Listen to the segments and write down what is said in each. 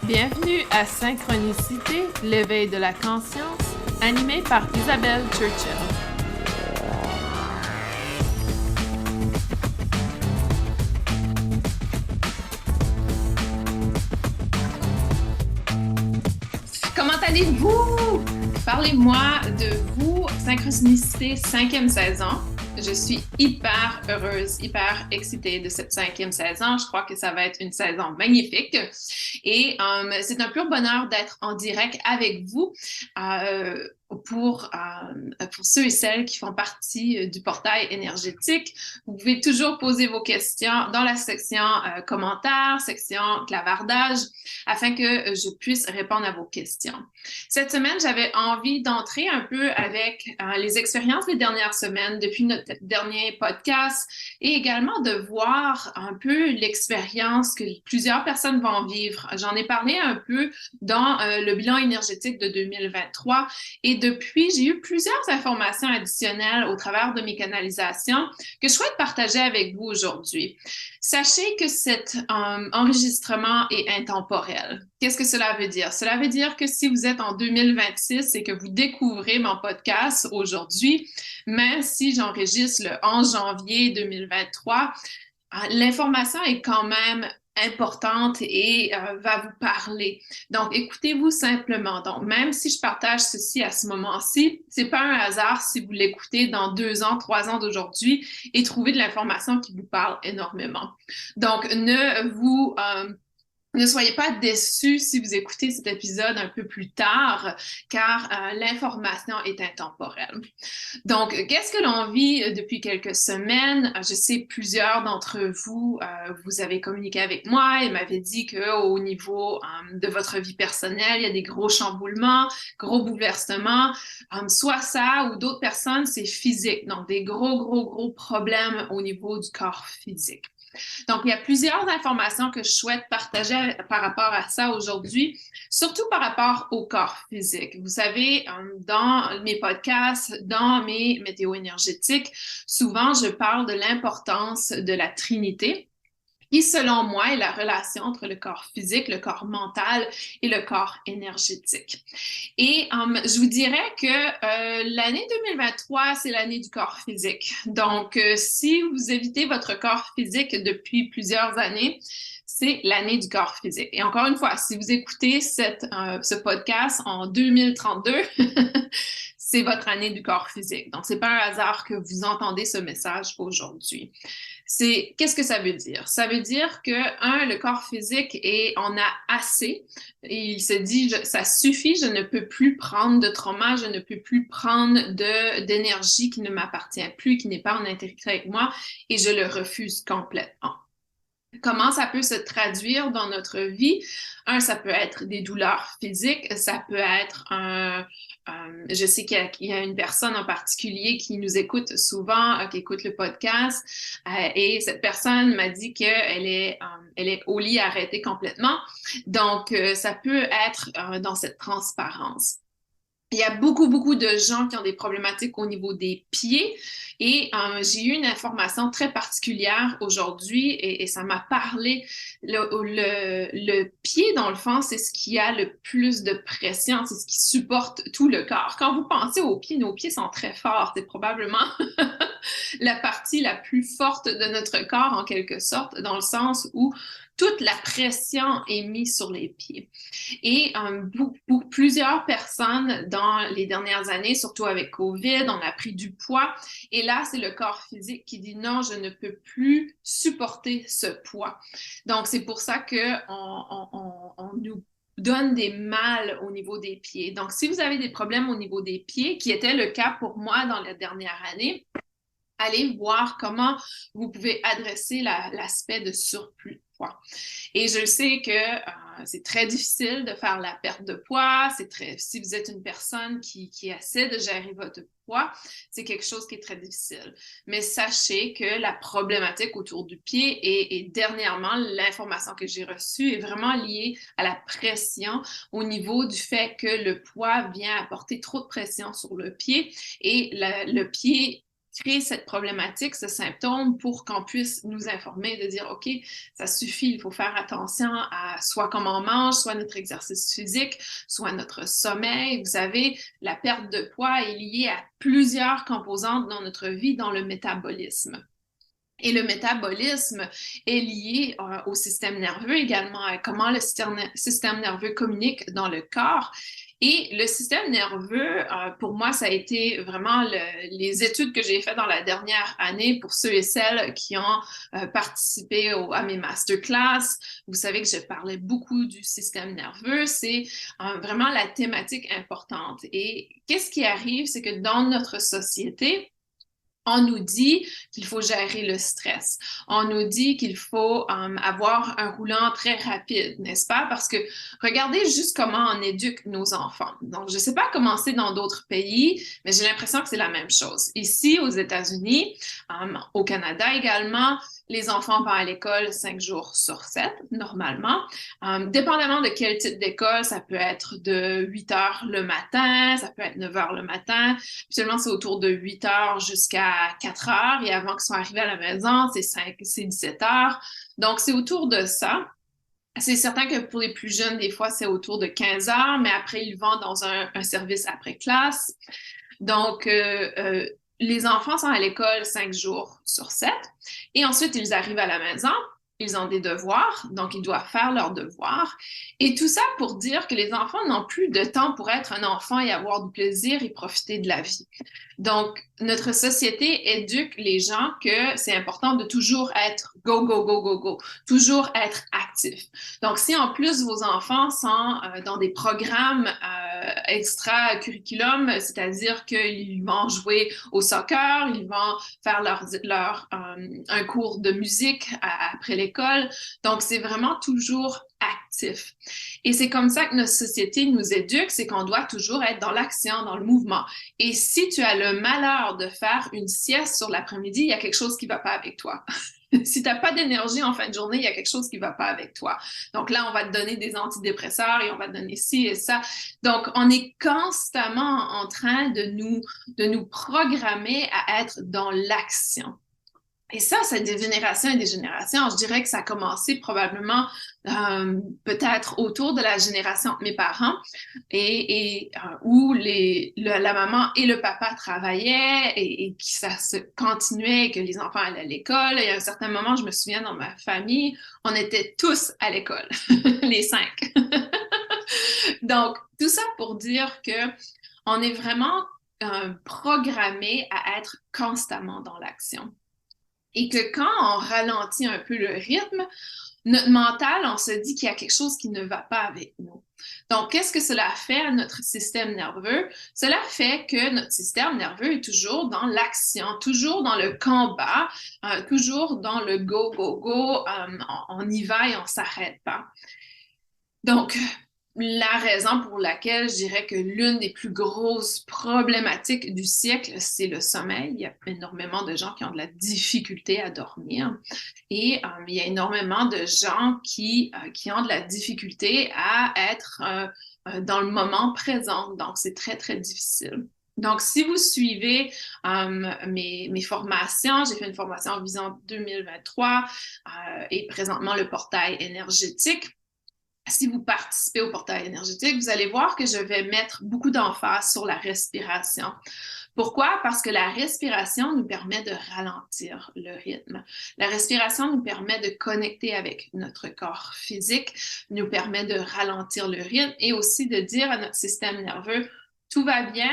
Bienvenue à Synchronicité, l'éveil de la conscience, animé par Isabelle Churchill. Comment allez-vous? Parlez-moi de vous, Synchronicité 5e saison. Je suis hyper heureuse, hyper excitée de cette 5e saison. Je crois que ça va être une saison magnifique. Et c'est un pur bonheur d'être en direct avec vous pour ceux et celles qui font partie du portail énergétique. Vous pouvez toujours poser vos questions dans la section commentaires, section clavardage, afin que je puisse répondre à vos questions. Cette semaine, j'avais envie d'entrer un peu avec les expériences des dernières semaines depuis notre dernier podcast et également de voir un peu l'expérience que plusieurs personnes vont vivre. J'en ai parlé un peu dans le bilan énergétique de 2023 et depuis, j'ai eu plusieurs informations additionnelles au travers de mes canalisations que je souhaite partager avec vous aujourd'hui. Sachez que cet enregistrement est intemporel. Qu'est-ce que cela veut dire? Cela veut dire que si vous êtes en 2026 et que vous découvrez mon podcast aujourd'hui, même si j'enregistre le 11 janvier 2023, l'information est quand même importante et va vous parler. Donc, écoutez-vous simplement. Donc, même si je partage ceci à ce moment-ci, c'est pas un hasard si vous l'écoutez dans 2 ans, 3 ans d'aujourd'hui et trouvez de l'information qui vous parle énormément. Donc, ne soyez pas déçus si vous écoutez cet épisode un peu plus tard, car l'information est intemporelle. Donc, qu'est-ce que l'on vit depuis quelques semaines? Je sais plusieurs d'entre vous, vous avez communiqué avec moi et m'avez dit qu'au niveau de votre vie personnelle, il y a des gros chamboulements, gros bouleversements. Soit ça ou d'autres personnes, c'est physique. Donc, des gros problèmes au niveau du corps physique. Donc, il y a plusieurs informations que je souhaite partager par rapport à ça aujourd'hui, surtout par rapport au corps physique. Vous savez, dans mes podcasts, dans mes météos énergétiques, souvent, je parle de l'importance de la Trinité, qui, selon moi, est la relation entre le corps physique, le corps mental et le corps énergétique. Et je vous dirais que l'année 2023, c'est l'année du corps physique. Donc, si vous évitez votre corps physique depuis plusieurs années, c'est l'année du corps physique. Et encore une fois, si vous écoutez ce podcast en 2032, c'est votre année du corps physique. Donc, c'est pas un hasard que vous entendez ce message aujourd'hui. Qu'est-ce que ça veut dire? Ça veut dire que, le corps physique on a assez. Et il se dit, ça suffit, je ne peux plus prendre de trauma, je ne peux plus prendre d'énergie qui ne m'appartient plus, qui n'est pas en intégrité avec moi, et je le refuse complètement. Comment ça peut se traduire dans notre vie? Ça peut être des douleurs physiques, ça peut être je sais qu'il y a une personne en particulier qui nous écoute souvent, qui écoute le podcast, et cette personne m'a dit qu'elle est au lit arrêtée complètement. Donc, ça peut être dans cette transparence. Il y a beaucoup de gens qui ont des problématiques au niveau des pieds et j'ai eu une information très particulière aujourd'hui et ça m'a parlé. Le pied, dans le fond, c'est ce qui a le plus de pression, c'est ce qui supporte tout le corps. Quand vous pensez aux pieds, nos pieds sont très forts. C'est probablement la partie la plus forte de notre corps en quelque sorte, dans le sens où toute la pression est mise sur les pieds. Et pour plusieurs personnes dans les dernières années, surtout avec COVID, on a pris du poids. Et là, c'est le corps physique qui dit non, je ne peux plus supporter ce poids. Donc, c'est pour ça qu'on nous donne des mal au niveau des pieds. Donc, si vous avez des problèmes au niveau des pieds, qui était le cas pour moi dans la dernière année, allez voir comment vous pouvez adresser l'aspect de surplus de poids. Et je sais que c'est très difficile de faire la perte de poids. Si vous êtes une personne qui essaie de gérer votre poids, c'est quelque chose qui est très difficile. Mais sachez que la problématique autour du pied et dernièrement, l'information que j'ai reçue est vraiment liée à la pression au niveau du fait que le poids vient apporter trop de pression sur le pied et le pied créer cette problématique, ce symptôme, pour qu'on puisse nous informer, de dire, OK, ça suffit, il faut faire attention à soit comment on mange, soit notre exercice physique, soit notre sommeil. Vous savez, la perte de poids est liée à plusieurs composantes dans notre vie, dans le métabolisme. Et le métabolisme est lié au système nerveux également, à comment le système nerveux communique dans le corps. Et le système nerveux, pour moi, ça a été vraiment les études que j'ai faites dans la dernière année pour ceux et celles qui ont participé à mes masterclass. Vous savez que je parlais beaucoup du système nerveux. C'est vraiment la thématique importante. Et qu'est-ce qui arrive, c'est que dans notre société, on nous dit qu'il faut gérer le stress. On nous dit qu'il faut avoir un roulant très rapide, n'est-ce pas? Parce que regardez juste comment on éduque nos enfants. Donc, je ne sais pas comment c'est dans d'autres pays, mais j'ai l'impression que c'est la même chose. Ici, aux États-Unis, au Canada également, les enfants vont à l'école 5 jours sur 7, normalement. Dépendamment de quel type d'école, ça peut être de 8 heures le matin, ça peut être 9 heures le matin. Habituellement, c'est autour de 8 heures jusqu'à 4 heures. Et avant qu'ils soient arrivés à la maison, c'est 17 heures. Donc, c'est autour de ça. C'est certain que pour les plus jeunes, des fois, c'est autour de 15 heures, mais après, ils vont dans un service après-classe. Donc, les enfants sont à l'école 5 jours sur 7 et ensuite, ils arrivent à la maison. Ils ont des devoirs, donc ils doivent faire leurs devoirs. Et tout ça pour dire que les enfants n'ont plus de temps pour être un enfant et avoir du plaisir et profiter de la vie. Donc, notre société éduque les gens que c'est important de toujours être go, go, go, go, go, toujours être actif. Donc, si en plus vos enfants sont dans des programmes extra-curriculum, c'est-à-dire qu'ils vont jouer au soccer, ils vont faire un cours de musique après l'école. Donc, c'est vraiment toujours actif. Et c'est comme ça que notre société nous éduque, c'est qu'on doit toujours être dans l'action, dans le mouvement. Et si tu as le malheur de faire une sieste sur l'après-midi, il y a quelque chose qui ne va pas avec toi. Si tu n'as pas d'énergie en fin de journée, il y a quelque chose qui ne va pas avec toi. Donc là, on va te donner des antidépresseurs et on va te donner ci et ça. Donc, on est constamment en train de nous programmer à être dans l'action. Et ça, c'est des générations et des générations. Je dirais que ça a commencé probablement peut-être autour de la génération de mes parents où la maman et le papa travaillaient et que ça se continuait, que les enfants allaient à l'école. Et à un certain moment, je me souviens, dans ma famille, on était tous à l'école, les 5. Donc, tout ça pour dire que on est vraiment programmé à être constamment dans l'action. Et que quand on ralentit un peu le rythme, notre mental, on se dit qu'il y a quelque chose qui ne va pas avec nous. Donc, qu'est-ce que cela fait à notre système nerveux? Cela fait que notre système nerveux est toujours dans l'action, toujours dans le combat, toujours dans le go, go, go, on y va et on ne s'arrête pas. Donc, la raison pour laquelle je dirais que l'une des plus grosses problématiques du siècle, c'est le sommeil. Il y a énormément de gens qui ont de la difficulté à dormir et il y a énormément de gens qui ont de la difficulté à être dans le moment présent. Donc, c'est très, très difficile. Donc, si vous suivez mes formations, j'ai fait une formation en Vision 2023 et présentement le portail énergétique. Si vous participez au portail énergétique, vous allez voir que je vais mettre beaucoup d'emphase sur la respiration. Pourquoi? Parce que la respiration nous permet de ralentir le rythme. La respiration nous permet de connecter avec notre corps physique, nous permet de ralentir le rythme et aussi de dire à notre système nerveux, tout va bien.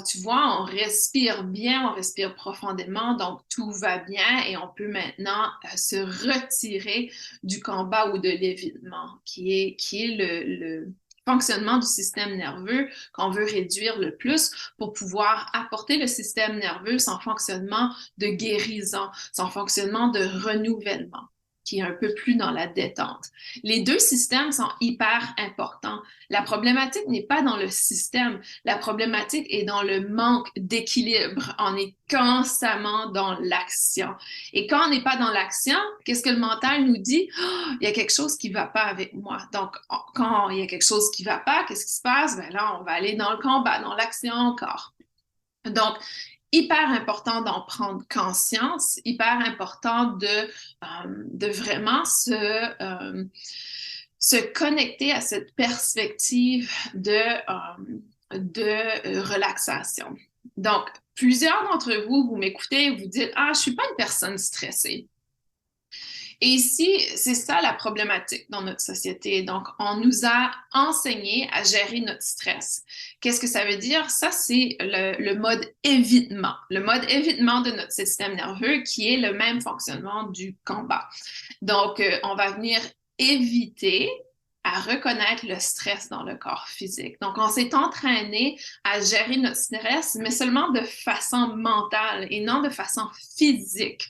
Tu vois, on respire bien, on respire profondément, donc tout va bien et on peut maintenant se retirer du combat ou de l'évitement, qui est le fonctionnement du système nerveux qu'on veut réduire le plus pour pouvoir apporter le système nerveux son fonctionnement de guérison, son fonctionnement de renouvellement, qui est un peu plus dans la détente. Les deux systèmes sont hyper importants. La problématique n'est pas dans le système, la problématique est dans le manque d'équilibre. On est constamment dans l'action. Et quand on n'est pas dans l'action, qu'est-ce que le mental nous dit? Oh, il y a quelque chose qui ne va pas avec moi. Donc, quand il y a quelque chose qui ne va pas, qu'est-ce qui se passe? Ben là, on va aller dans le combat, dans l'action encore. Donc, hyper important d'en prendre conscience, hyper important de vraiment se connecter à cette perspective de relaxation. Donc, plusieurs d'entre vous, vous m'écoutez, vous dites, ah, je suis pas une personne stressée. Et ici, c'est ça la problématique dans notre société. Donc, on nous a enseigné à gérer notre stress. Qu'est-ce que ça veut dire? Ça, c'est le mode évitement. Le mode évitement de notre système nerveux qui est le même fonctionnement du combat. Donc, on va venir éviter à reconnaître le stress dans le corps physique. Donc, on s'est entraîné à gérer notre stress, mais seulement de façon mentale et non de façon physique.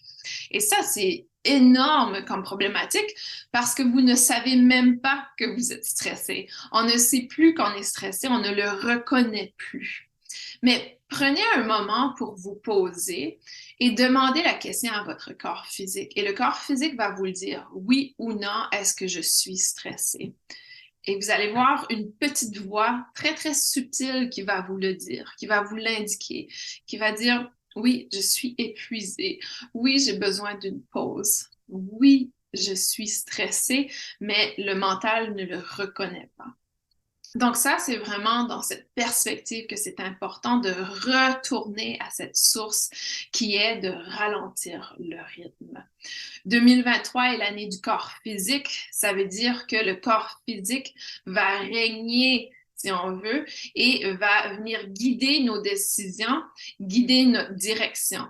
Et ça, c'est énorme comme problématique parce que vous ne savez même pas que vous êtes stressé. On ne sait plus qu'on est stressé, on ne le reconnaît plus. Mais prenez un moment pour vous poser et demandez la question à votre corps physique. Et le corps physique va vous le dire, oui ou non, est-ce que je suis stressé? Et vous allez voir une petite voix très, très subtile qui va vous le dire, qui va vous l'indiquer, qui va dire, oui, je suis épuisée. Oui, j'ai besoin d'une pause. Oui, je suis stressée, mais le mental ne le reconnaît pas. Donc ça, c'est vraiment dans cette perspective que c'est important de retourner à cette source qui est de ralentir le rythme. 2023 est l'année du corps physique. Ça veut dire que le corps physique va régner, si on veut, et va venir guider nos décisions, guider notre direction.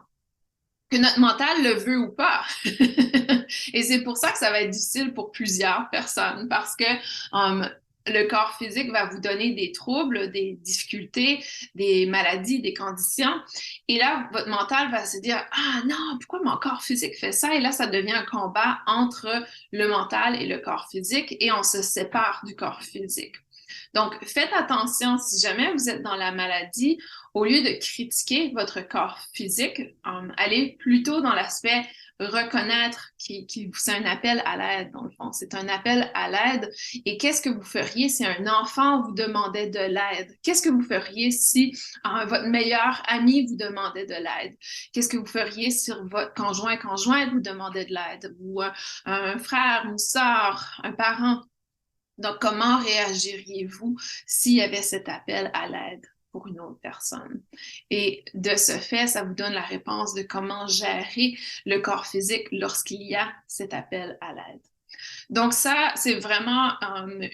Que notre mental le veut ou pas. Et c'est pour ça que ça va être difficile pour plusieurs personnes parce que le corps physique va vous donner des troubles, des difficultés, des maladies, des conditions. Et là, votre mental va se dire, ah non, pourquoi mon corps physique fait ça? Et là, ça devient un combat entre le mental et le corps physique et on se sépare du corps physique. Donc, faites attention si jamais vous êtes dans la maladie, au lieu de critiquer votre corps physique, allez plutôt dans l'aspect reconnaître qui c'est un appel à l'aide, dans le fond. C'est un appel à l'aide. Et qu'est-ce que vous feriez si un enfant vous demandait de l'aide? Qu'est-ce que vous feriez si votre meilleur ami vous demandait de l'aide? Qu'est-ce que vous feriez si votre conjointe vous demandait de l'aide? Ou un frère, une sœur, un parent? Donc, comment réagiriez-vous s'il y avait cet appel à l'aide pour une autre personne? Et de ce fait, ça vous donne la réponse de comment gérer le corps physique lorsqu'il y a cet appel à l'aide. Donc ça, c'est vraiment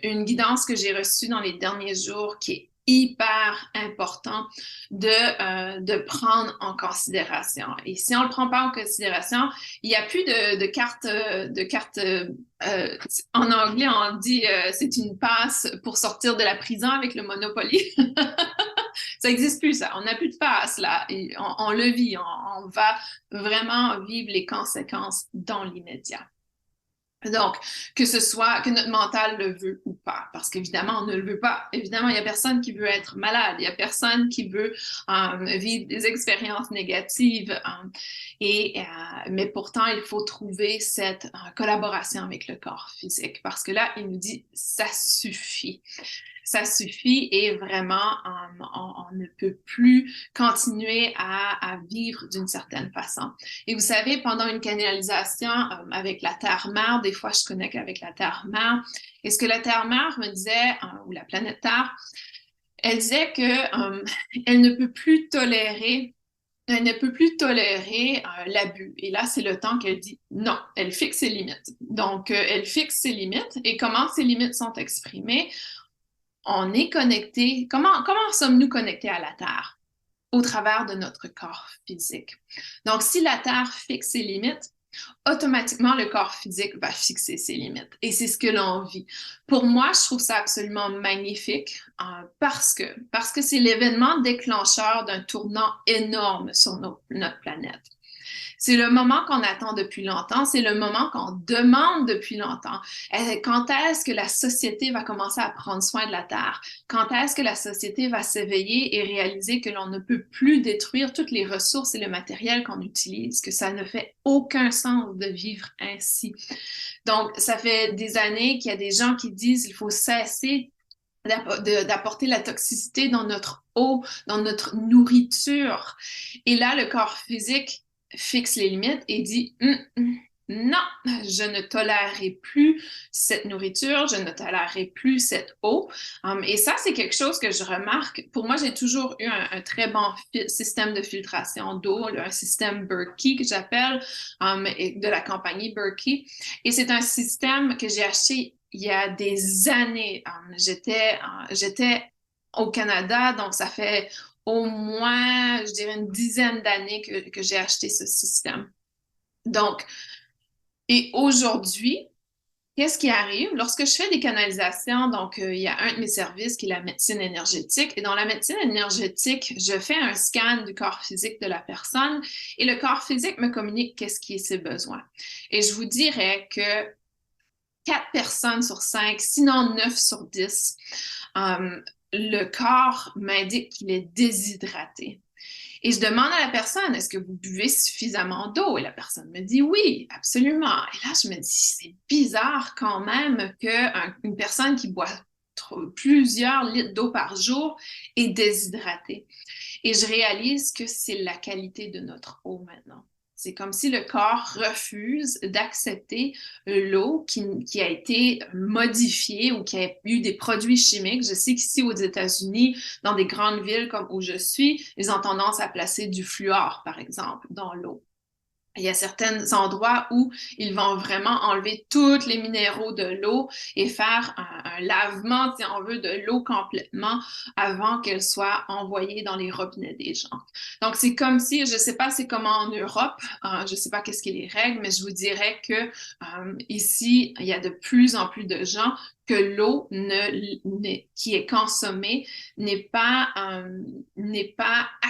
une guidance que j'ai reçue dans les derniers jours qui est hyper important de prendre en considération. Et si on ne le prend pas en considération, il n'y a plus de carte en anglais, on dit c'est une passe pour sortir de la prison avec le Monopoly. Ça n'existe plus, ça. On n'a plus de passe, là. Et on le vit. On va vraiment vivre les conséquences dans l'immédiat. Donc, que ce soit que notre mental le veut ou pas, parce qu'évidemment, on ne le veut pas. Évidemment, il n'y a personne qui veut être malade, il n'y a personne qui veut vivre des expériences négatives. Mais pourtant, il faut trouver cette collaboration avec le corps physique, parce que là, il nous dit, ça suffit. Ça suffit et vraiment, on ne peut plus continuer à vivre d'une certaine façon. Et vous savez, pendant une canalisation avec la Terre-Mère, des fois je connecte avec la Terre-Mère, et ce que la Terre-Mère me disait, ou la planète Terre, elle disait que elle ne peut plus tolérer l'abus. Et là, c'est le temps qu'elle dit non, elle fixe ses limites. Donc, elle fixe ses limites et comment ces limites sont exprimées? On est connecté. Comment sommes-nous connectés à la Terre? Au travers de notre corps physique. Donc, si la Terre fixe ses limites, automatiquement, le corps physique va fixer ses limites. Et c'est ce que l'on vit. Pour moi, je trouve ça absolument magnifique parce que c'est l'événement déclencheur d'un tournant énorme sur notre planète. C'est le moment qu'on attend depuis longtemps, c'est le moment qu'on demande depuis longtemps. Quand est-ce que la société va commencer à prendre soin de la Terre? Quand est-ce que la société va s'éveiller et réaliser que l'on ne peut plus détruire toutes les ressources et le matériel qu'on utilise, que ça ne fait aucun sens de vivre ainsi? Donc, ça fait des années qu'il y a des gens qui disent qu'il faut cesser d'apporter la toxicité dans notre eau, dans notre nourriture. Et là, le corps physique fixe les limites et dit non, je ne tolérerai plus cette nourriture, je ne tolérerai plus cette eau. Et ça, c'est quelque chose que je remarque. Pour moi, j'ai toujours eu un très bon système de filtration d'eau, un système Berkey que j'appelle, de la compagnie Berkey. Et c'est un système que j'ai acheté il y a des années. J'étais au Canada, donc ça fait au moins, je dirais, une dizaine d'années que j'ai acheté ce système. Donc, et aujourd'hui, qu'est-ce qui arrive? Lorsque je fais des canalisations, donc il y a un de mes services qui est la médecine énergétique. Et dans la médecine énergétique, je fais un scan du corps physique de la personne et le corps physique me communique qu'est-ce qui est ses besoins. Et je vous dirais que 4 personnes sur 5, sinon 9 sur 10, le corps m'indique qu'il est déshydraté. Et je demande à la personne, est-ce que vous buvez suffisamment d'eau? Et la personne me dit oui, absolument. Et là, je me dis, c'est bizarre quand même qu'une personne qui boit plusieurs litres d'eau par jour est déshydratée. Et je réalise que c'est la qualité de notre eau maintenant. C'est comme si le corps refuse d'accepter l'eau qui a été modifiée ou qui a eu des produits chimiques. Je sais qu'ici aux États-Unis, dans des grandes villes comme où je suis, ils ont tendance à placer du fluor, par exemple, dans l'eau. Il y a certains endroits où ils vont vraiment enlever tous les minéraux de l'eau et faire un lavement, si on veut, de l'eau complètement avant qu'elle soit envoyée dans les robinets des gens. Donc, c'est comme si, je ne sais pas c'est comment en Europe, je ne sais pas qu'est-ce qu'il y a les règles, mais je vous dirais que ici, il y a de plus en plus de gens que l'eau qui est consommée n'est pas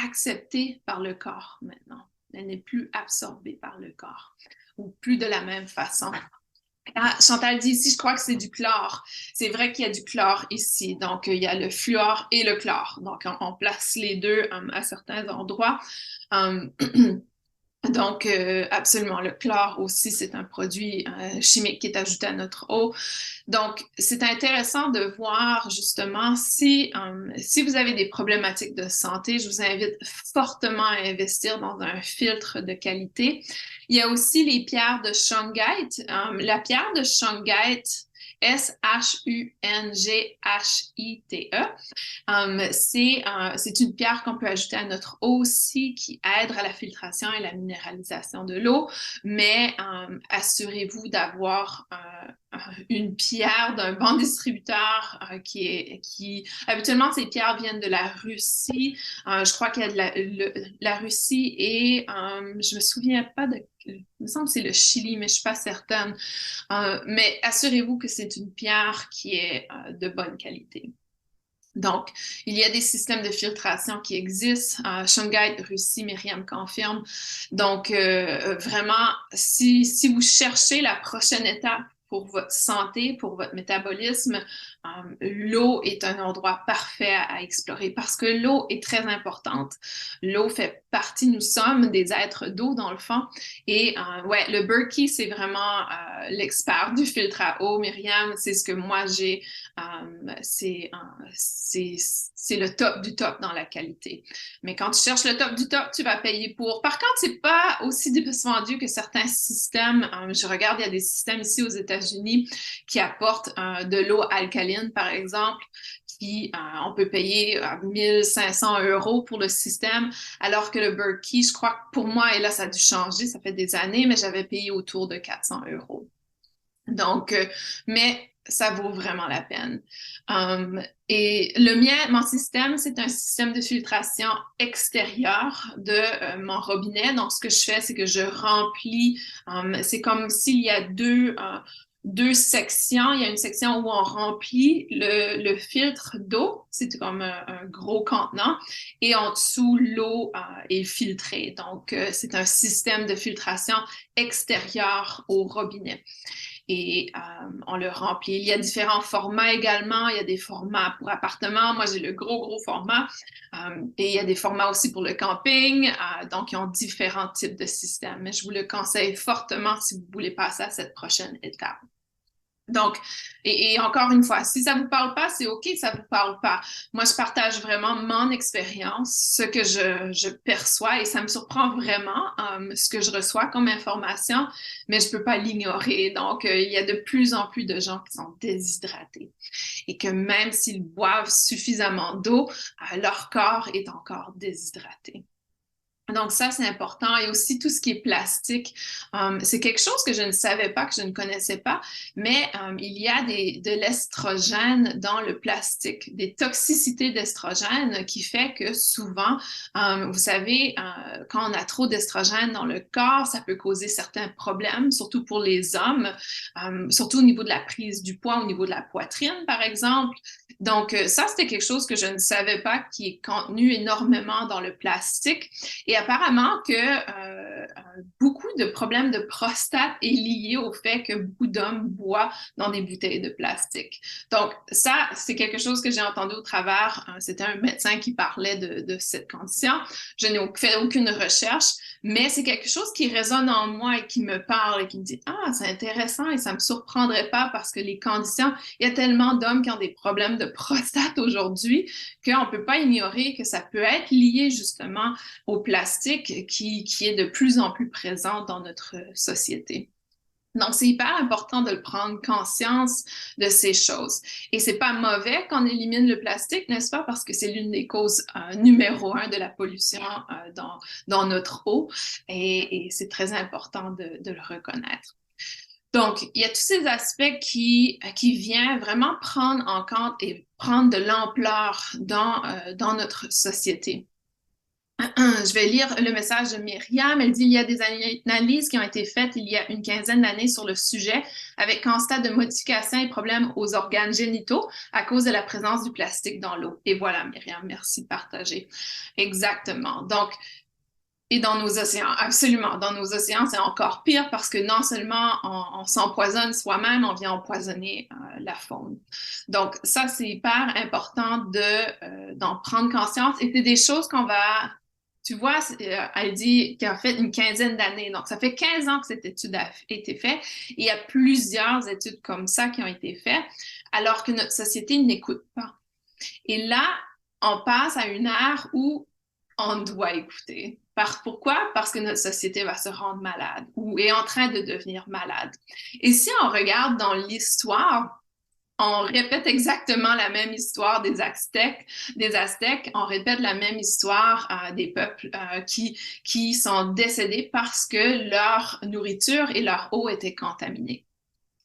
acceptée par le corps maintenant. Elle n'est plus absorbée par le corps ou plus de la même façon. Ah, Chantal dit ici, je crois que c'est du chlore. C'est vrai qu'il y a du chlore ici. Donc, il y a le fluor et le chlore. Donc, on place les deux à certains endroits. Donc, absolument, le chlore aussi, c'est un produit chimique qui est ajouté à notre eau. Donc, c'est intéressant de voir justement si vous avez des problématiques de santé, je vous invite fortement à investir dans un filtre de qualité. Il y a aussi les pierres de shungite. La pierre de shungite, Shunghite. C'est une pierre qu'on peut ajouter à notre eau aussi qui aide à la filtration et la minéralisation de l'eau, mais assurez-vous d'avoir une pierre d'un bon distributeur habituellement ces pierres viennent de la Russie. Je crois qu'il y a la Russie et je me souviens pas il me semble que c'est le Chili, mais je suis pas certaine. Mais assurez-vous que c'est une pierre qui est de bonne qualité. Donc, il y a des systèmes de filtration qui existent. Shungite, Russie, Myriam confirme. Donc, vraiment, si vous cherchez la prochaine étape pour votre santé, pour votre métabolisme, l'eau est un endroit parfait à explorer parce que l'eau est très importante. L'eau fait partie, nous sommes des êtres d'eau dans le fond. Et ouais, le Berkey, c'est vraiment l'expert du filtre à eau. Myriam, c'est ce que moi j'ai. C'est le top du top dans la qualité. Mais quand tu cherches le top du top, tu vas payer pour. Par contre, c'est pas aussi dispendieux que certains systèmes. Je regarde, il y a des systèmes ici aux États-Unis qui apportent de l'eau alcaline, par exemple, on peut payer 1500 € pour le système, alors que le Berkey, je crois que pour moi, et là, ça a dû changer, ça fait des années, mais j'avais payé autour de 400 €. Donc, mais ça vaut vraiment la peine. Et le mien, mon système, c'est un système de filtration extérieur de mon robinet. Donc, ce que je fais, c'est que je remplis, c'est comme s'il y a deux sections. Il y a une section où on remplit le filtre d'eau, c'est comme un gros contenant, et en dessous, l'eau est filtrée. Donc, c'est un système de filtration extérieur au robinet. Et on le remplit. Il y a différents formats également. Il y a des formats pour appartements. Moi, j'ai le gros format. Et il y a des formats aussi pour le camping. Donc, ils ont différents types de systèmes. Mais je vous le conseille fortement si vous voulez passer à cette prochaine étape. Donc, et encore une fois, si ça vous parle pas, c'est OK, ça vous parle pas. Moi, je partage vraiment mon expérience, ce que je perçois, et ça me surprend vraiment ce que je reçois comme information, mais je peux pas l'ignorer. Donc, il y a de plus en plus de gens qui sont déshydratés et que même s'ils boivent suffisamment d'eau, leur corps est encore déshydraté. Donc ça, c'est important. Et aussi tout ce qui est plastique, c'est quelque chose que je ne savais pas, que je ne connaissais pas, mais il y a de l'estrogène dans le plastique, des toxicités d'estrogène qui fait que souvent, vous savez, quand on a trop d'estrogène dans le corps, ça peut causer certains problèmes, surtout pour les hommes, surtout au niveau de la prise du poids, au niveau de la poitrine, par exemple. Donc ça, c'était quelque chose que je ne savais pas qui est contenu énormément dans le plastique. Et apparemment que beaucoup de problèmes de prostate est lié au fait que beaucoup d'hommes boivent dans des bouteilles de plastique. Donc ça, c'est quelque chose que j'ai entendu au travers. C'était un médecin qui parlait de cette condition. Je n'ai fait aucune recherche, mais c'est quelque chose qui résonne en moi et qui me parle et qui me dit, ah, c'est intéressant et ça me surprendrait pas parce que les conditions, il y a tellement d'hommes qui ont des problèmes de prostate aujourd'hui qu'on peut pas ignorer que ça peut être lié justement au plastique qui est de plus en plus présent dans notre société. Donc, c'est hyper important de prendre conscience de ces choses. Et c'est pas mauvais qu'on élimine le plastique, n'est-ce pas? Parce que c'est l'une des causes numéro un de la pollution dans notre eau. Et c'est très important de le reconnaître. Donc, il y a tous ces aspects qui viennent vraiment prendre en compte et prendre de l'ampleur dans notre société. Je vais lire le message de Myriam. Elle dit, il y a des analyses qui ont été faites il y a une quinzaine d'années sur le sujet avec constat de modification et problèmes aux organes génitaux à cause de la présence du plastique dans l'eau. Et voilà, Myriam, merci de partager. Exactement. Donc, et dans nos océans, absolument. Dans nos océans, c'est encore pire parce que non seulement on s'empoisonne soi-même, on vient empoisonner la faune. Donc, ça, c'est hyper important d'en prendre conscience. Et c'est des choses qu'on va... Tu vois, elle dit qu'elle a fait une quinzaine d'années. Donc, ça fait 15 ans que cette étude a été faite. Et il y a plusieurs études comme ça qui ont été faites, alors que notre société n'écoute pas. Et là, on passe à une ère où on doit écouter. Pourquoi? Parce que notre société va se rendre malade ou est en train de devenir malade. Et si on regarde dans l'histoire, on répète exactement la même histoire des Aztèques. On répète la même histoire des peuples qui sont décédés parce que leur nourriture et leur eau étaient contaminées.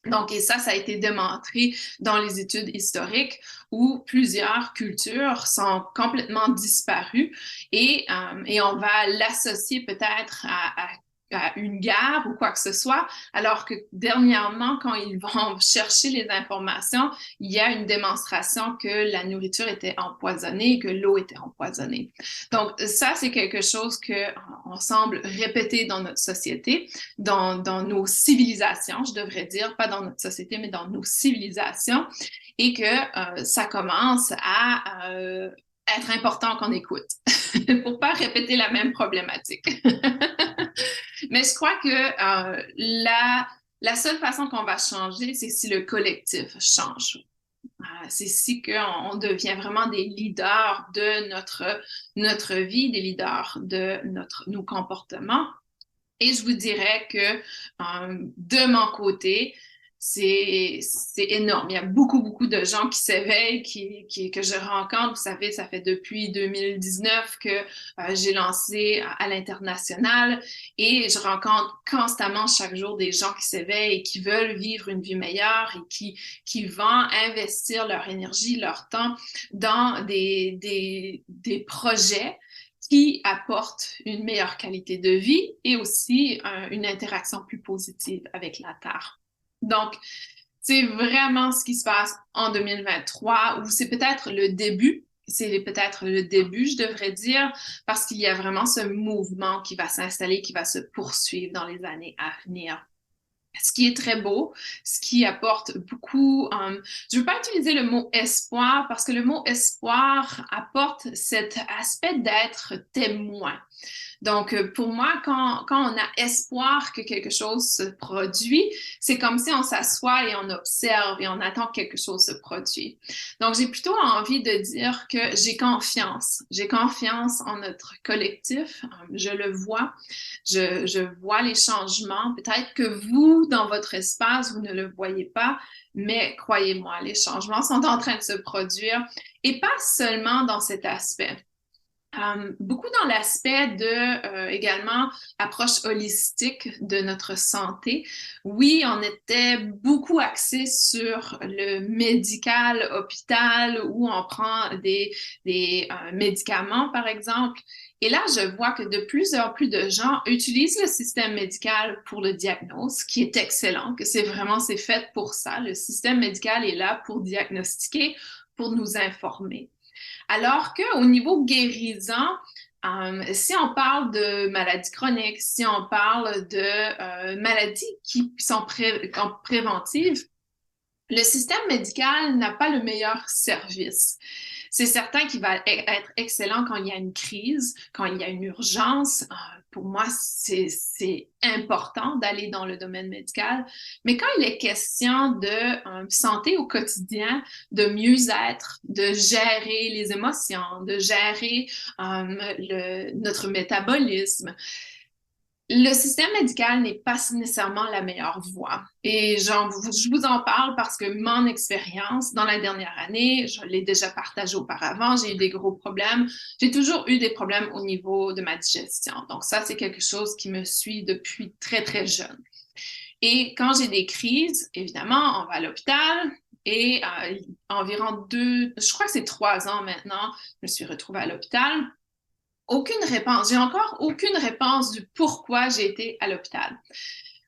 Donc, et ça a été démontré dans les études historiques où plusieurs cultures sont complètement disparues et on va l'associer peut-être à une guerre ou quoi que ce soit, alors que dernièrement, quand ils vont chercher les informations, il y a une démonstration que la nourriture était empoisonnée, que l'eau était empoisonnée. Donc, ça, c'est quelque chose qu'on semble répéter dans notre société, dans nos civilisations, je devrais dire, pas dans notre société, mais dans nos civilisations, et que ça commence à être important qu'on écoute pour pas répéter la même problématique. Mais je crois que la seule façon qu'on va changer, c'est si le collectif change. C'est si qu'on devient vraiment des leaders de notre vie, des leaders de nos comportements. Et je vous dirais que de mon côté, c'est énorme. Il y a beaucoup de gens qui s'éveillent, que je rencontre. Vous savez, ça fait depuis 2019 que j'ai lancé à l'international et je rencontre constamment chaque jour des gens qui s'éveillent et qui veulent vivre une vie meilleure et qui vont investir leur énergie, leur temps dans des projets qui apportent une meilleure qualité de vie et aussi une interaction plus positive avec la Terre. Donc, c'est vraiment ce qui se passe en 2023, où c'est peut-être le début, je devrais dire, parce qu'il y a vraiment ce mouvement qui va s'installer, qui va se poursuivre dans les années à venir. Ce qui est très beau, ce qui apporte beaucoup. Je ne veux pas utiliser le mot espoir parce que le mot espoir apporte cet aspect d'être témoin. Donc, pour moi, quand on a espoir que quelque chose se produit, c'est comme si on s'assoit et on observe et on attend que quelque chose se produise. Donc, j'ai plutôt envie de dire que j'ai confiance. J'ai confiance en notre collectif. Je le vois. Je vois les changements. Peut-être que vous, dans votre espace, vous ne le voyez pas, mais croyez-moi, les changements sont en train de se produire et pas seulement dans cet aspect. Beaucoup dans l'aspect de également approche holistique de notre santé. Oui, on était beaucoup axé sur le médical, hôpital, où on prend des médicaments, par exemple. Et là, je vois que de plus en plus de gens utilisent le système médical pour le diagnostic, qui est excellent, que c'est fait pour ça. Le système médical est là pour diagnostiquer, pour nous informer. Alors qu'au niveau guérissant, si on parle de maladies chroniques, si on parle de maladies qui sont préventives, le système médical n'a pas le meilleur service. C'est certain qu'il va être excellent quand il y a une crise, quand il y a une urgence. Pour moi, c'est important d'aller dans le domaine médical. Mais quand il est question de santé au quotidien, de mieux-être, de gérer les émotions, de gérer notre métabolisme, le système médical n'est pas nécessairement la meilleure voie. Et je vous en parle parce que mon expérience dans la dernière année, je l'ai déjà partagé auparavant, j'ai eu des gros problèmes. J'ai toujours eu des problèmes au niveau de ma digestion. Donc ça, c'est quelque chose qui me suit depuis très, très jeune. Et quand j'ai des crises, évidemment, on va à l'hôpital. Et environ je crois que c'est 3 ans maintenant, je me suis retrouvée à l'hôpital. Aucune réponse. J'ai encore aucune réponse du pourquoi j'ai été à l'hôpital.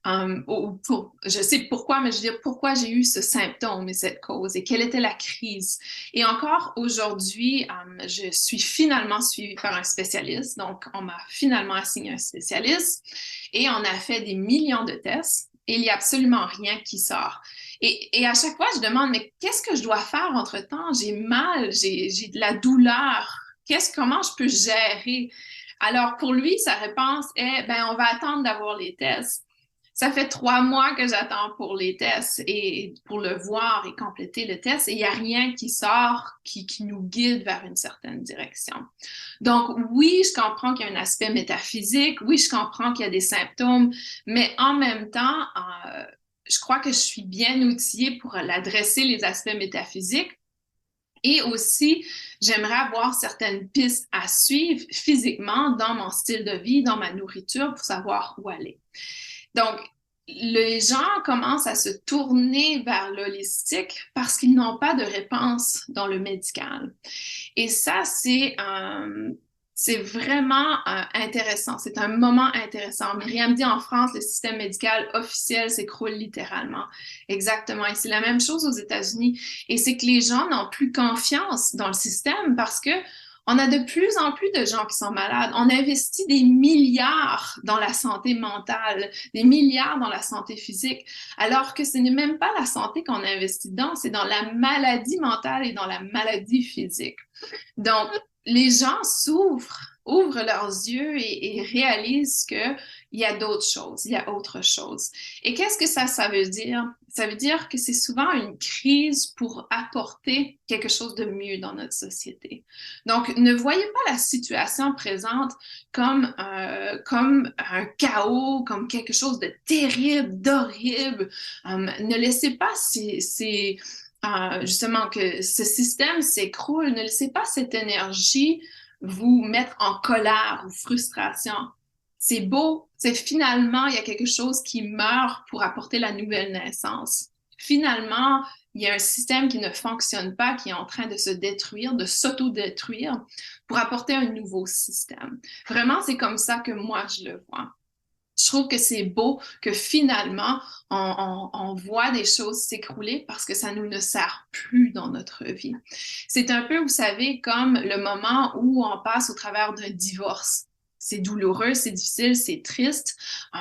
Je sais pourquoi, mais je veux dire pourquoi j'ai eu ce symptôme et cette cause et quelle était la crise. Et encore aujourd'hui, je suis finalement suivie par un spécialiste. Donc, on m'a finalement assigné un spécialiste et on a fait des millions de tests et il n'y a absolument rien qui sort. Et à chaque fois, je demande, mais qu'est-ce que je dois faire entre-temps? J'ai mal, j'ai de la douleur. Comment je peux gérer? Alors, pour lui, sa réponse est, ben, on va attendre d'avoir les tests. Ça fait 3 mois que j'attends pour les tests et pour le voir et compléter le test et il n'y a rien qui sort qui nous guide vers une certaine direction. Donc, oui, je comprends qu'il y a un aspect métaphysique, oui, je comprends qu'il y a des symptômes, mais en même temps, je crois que je suis bien outillée pour l'adresser, les aspects métaphysiques. Et aussi, j'aimerais avoir certaines pistes à suivre physiquement dans mon style de vie, dans ma nourriture pour savoir où aller. Donc, les gens commencent à se tourner vers l'holistique parce qu'ils n'ont pas de réponse dans le médical. Et ça, c'est vraiment intéressant. C'est un moment intéressant. Myriam dit en France, le système médical officiel s'écroule littéralement. Exactement. Et c'est la même chose aux États-Unis. Et c'est que les gens n'ont plus confiance dans le système parce que on a de plus en plus de gens qui sont malades. On investit des milliards dans la santé mentale, des milliards dans la santé physique, alors que ce n'est même pas la santé qu'on investit dedans, c'est dans la maladie mentale et dans la maladie physique. Donc, les gens ouvrent leurs yeux et réalisent qu'il y a d'autres choses, il y a autre chose. Et qu'est-ce que ça veut dire? Ça veut dire que c'est souvent une crise pour apporter quelque chose de mieux dans notre société. Donc, ne voyez pas la situation présente comme un chaos, comme quelque chose de terrible, d'horrible. Ne laissez pas justement que ce système s'écroule. Ne laissez pas cette énergie vous mettre en colère ou frustration. C'est beau, c'est finalement, il y a quelque chose qui meurt pour apporter la nouvelle naissance. Finalement, il y a un système qui ne fonctionne pas, qui est en train de se détruire, de s'auto-détruire pour apporter un nouveau système. Vraiment, c'est comme ça que moi, je le vois. Je trouve que c'est beau que finalement, on voit des choses s'écrouler parce que ça nous ne sert plus dans notre vie. C'est un peu, vous savez, comme le moment où on passe au travers d'un divorce. C'est douloureux, c'est difficile, c'est triste,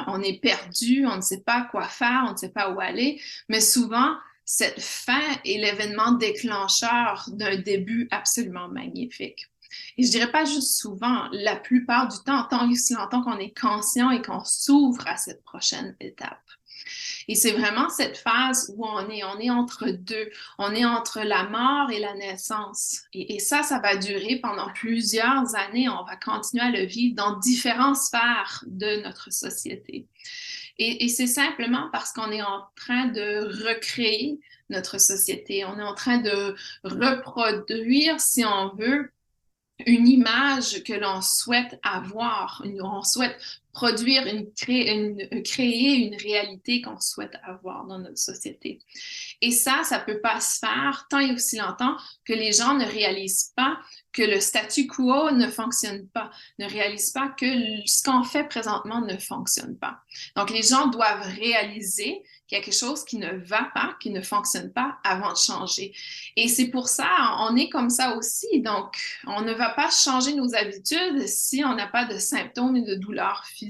on est perdu, on ne sait pas quoi faire, on ne sait pas où aller, mais souvent, cette fin est l'événement déclencheur d'un début absolument magnifique. Et je dirais pas juste souvent, la plupart du temps, tant et aussi longtemps qu'on est conscient et qu'on s'ouvre à cette prochaine étape. Et c'est vraiment cette phase où on est entre deux, on est entre la mort et la naissance. Et ça va durer pendant plusieurs années. On va continuer à le vivre dans différentes sphères de notre société. Et c'est simplement parce qu'on est en train de recréer notre société. On est en train de reproduire, si on veut, une image que l'on souhaite avoir. On souhaite produire, créer une réalité qu'on souhaite avoir dans notre société. Et ça peut pas se faire tant et aussi longtemps que les gens ne réalisent pas que le statu quo ne fonctionne pas, ne réalisent pas que ce qu'on fait présentement ne fonctionne pas. Donc, les gens doivent réaliser qu'il y a quelque chose qui ne va pas, qui ne fonctionne pas avant de changer. Et c'est pour ça, on est comme ça aussi. Donc, on ne va pas changer nos habitudes si on n'a pas de symptômes et de douleurs physiques.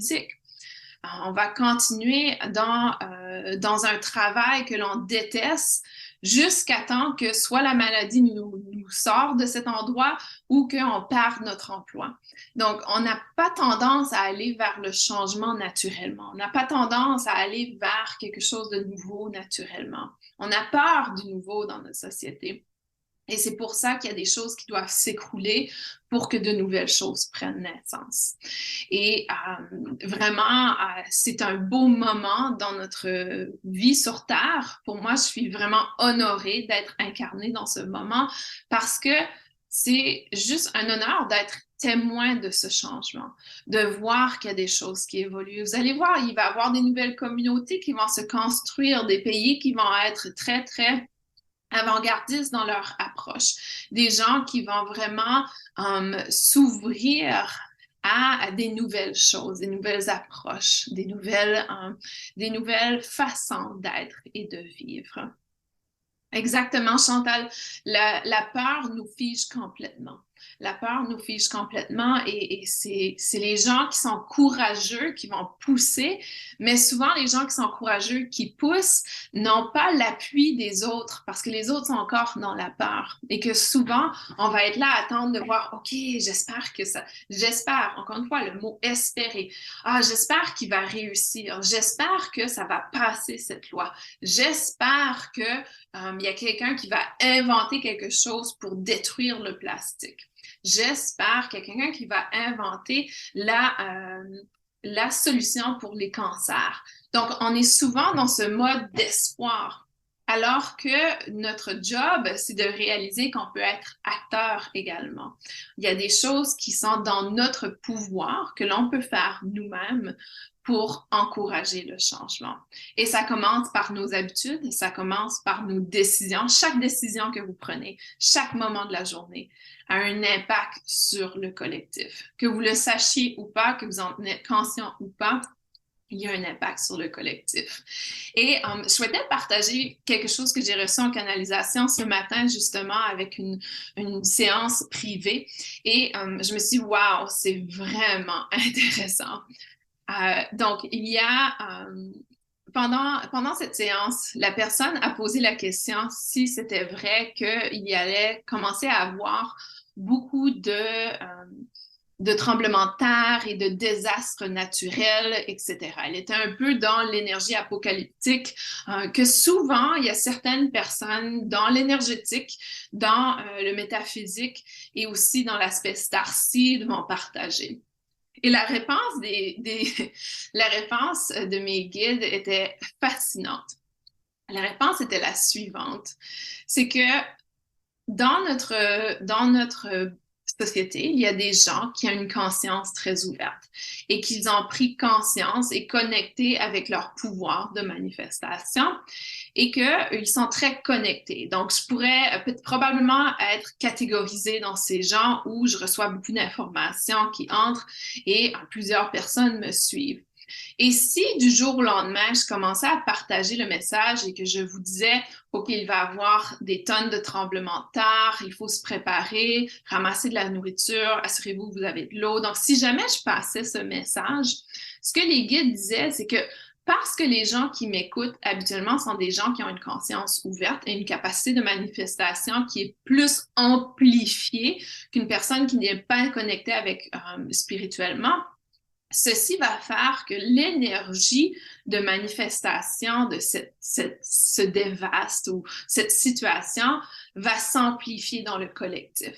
On va continuer dans un travail que l'on déteste jusqu'à temps que soit la maladie nous sort de cet endroit ou qu'on perd notre emploi. Donc, on n'a pas tendance à aller vers le changement naturellement. On n'a pas tendance à aller vers quelque chose de nouveau naturellement. On a peur du nouveau dans notre société. Et c'est pour ça qu'il y a des choses qui doivent s'écrouler pour que de nouvelles choses prennent naissance. Et vraiment, c'est un beau moment dans notre vie sur Terre. Pour moi, je suis vraiment honorée d'être incarnée dans ce moment parce que c'est juste un honneur d'être témoin de ce changement, de voir qu'il y a des choses qui évoluent. Vous allez voir, il va y avoir des nouvelles communautés qui vont se construire, des pays qui vont être très, très avant-gardistes dans leur approche, des gens qui vont vraiment s'ouvrir à des nouvelles choses, des nouvelles approches, des nouvelles façons d'être et de vivre. Exactement, Chantal. La peur nous fige complètement. La peur nous fige complètement et c'est les gens qui sont courageux qui vont pousser, mais souvent les gens qui sont courageux qui poussent n'ont pas l'appui des autres parce que les autres sont encore dans la peur et que souvent on va être là à attendre de voir, OK, j'espère, encore une fois, le mot espérer. Ah, j'espère qu'il va réussir. J'espère que ça va passer cette loi. J'espère que il y a quelqu'un qui va inventer quelque chose pour détruire le plastique. J'espère qu'il y a quelqu'un qui va inventer la solution pour les cancers. Donc, on est souvent dans ce mode d'espoir. Alors que notre job, c'est de réaliser qu'on peut être acteur également. Il y a des choses qui sont dans notre pouvoir, que l'on peut faire nous-mêmes pour encourager le changement. Et ça commence par nos habitudes, ça commence par nos décisions. Chaque décision que vous prenez, chaque moment de la journée a un impact sur le collectif. Que vous le sachiez ou pas, que vous en êtes conscient ou pas, il y a un impact sur le collectif. Et je souhaitais partager quelque chose que j'ai reçu en canalisation ce matin, justement, avec une séance privée. Et je me suis dit, wow, c'est vraiment intéressant. Donc, il y a, pendant cette séance, la personne a posé la question si c'était vrai qu'il allait commencer à avoir beaucoup de tremblements de terre et de désastres naturels, etc. Elle était un peu dans l'énergie apocalyptique, que souvent, il y a certaines personnes dans l'énergétique, dans le métaphysique et aussi dans l'aspect starseed vont partager. Et la réponse la réponse de mes guides était fascinante. La réponse était la suivante. C'est que dans notre société, il y a des gens qui ont une conscience très ouverte et qui ont pris conscience et connecté avec leur pouvoir de manifestation et qu'ils sont très connectés. Donc, je pourrais probablement être catégorisée dans ces gens où je reçois beaucoup d'informations qui entrent et plusieurs personnes me suivent. Et si du jour au lendemain, je commençais à partager le message et que je vous disais, OK, il va y avoir des tonnes de tremblements de terre, il faut se préparer, ramasser de la nourriture, assurez-vous que vous avez de l'eau. Donc, si jamais je passais ce message, ce que les guides disaient, c'est que Parce que les gens qui m'écoutent habituellement sont des gens qui ont une conscience ouverte et une capacité de manifestation qui est plus amplifiée qu'une personne qui n'est pas connectée avec spirituellement. Ceci va faire que l'énergie de manifestation de ce dévaste ou cette situation va s'amplifier dans le collectif.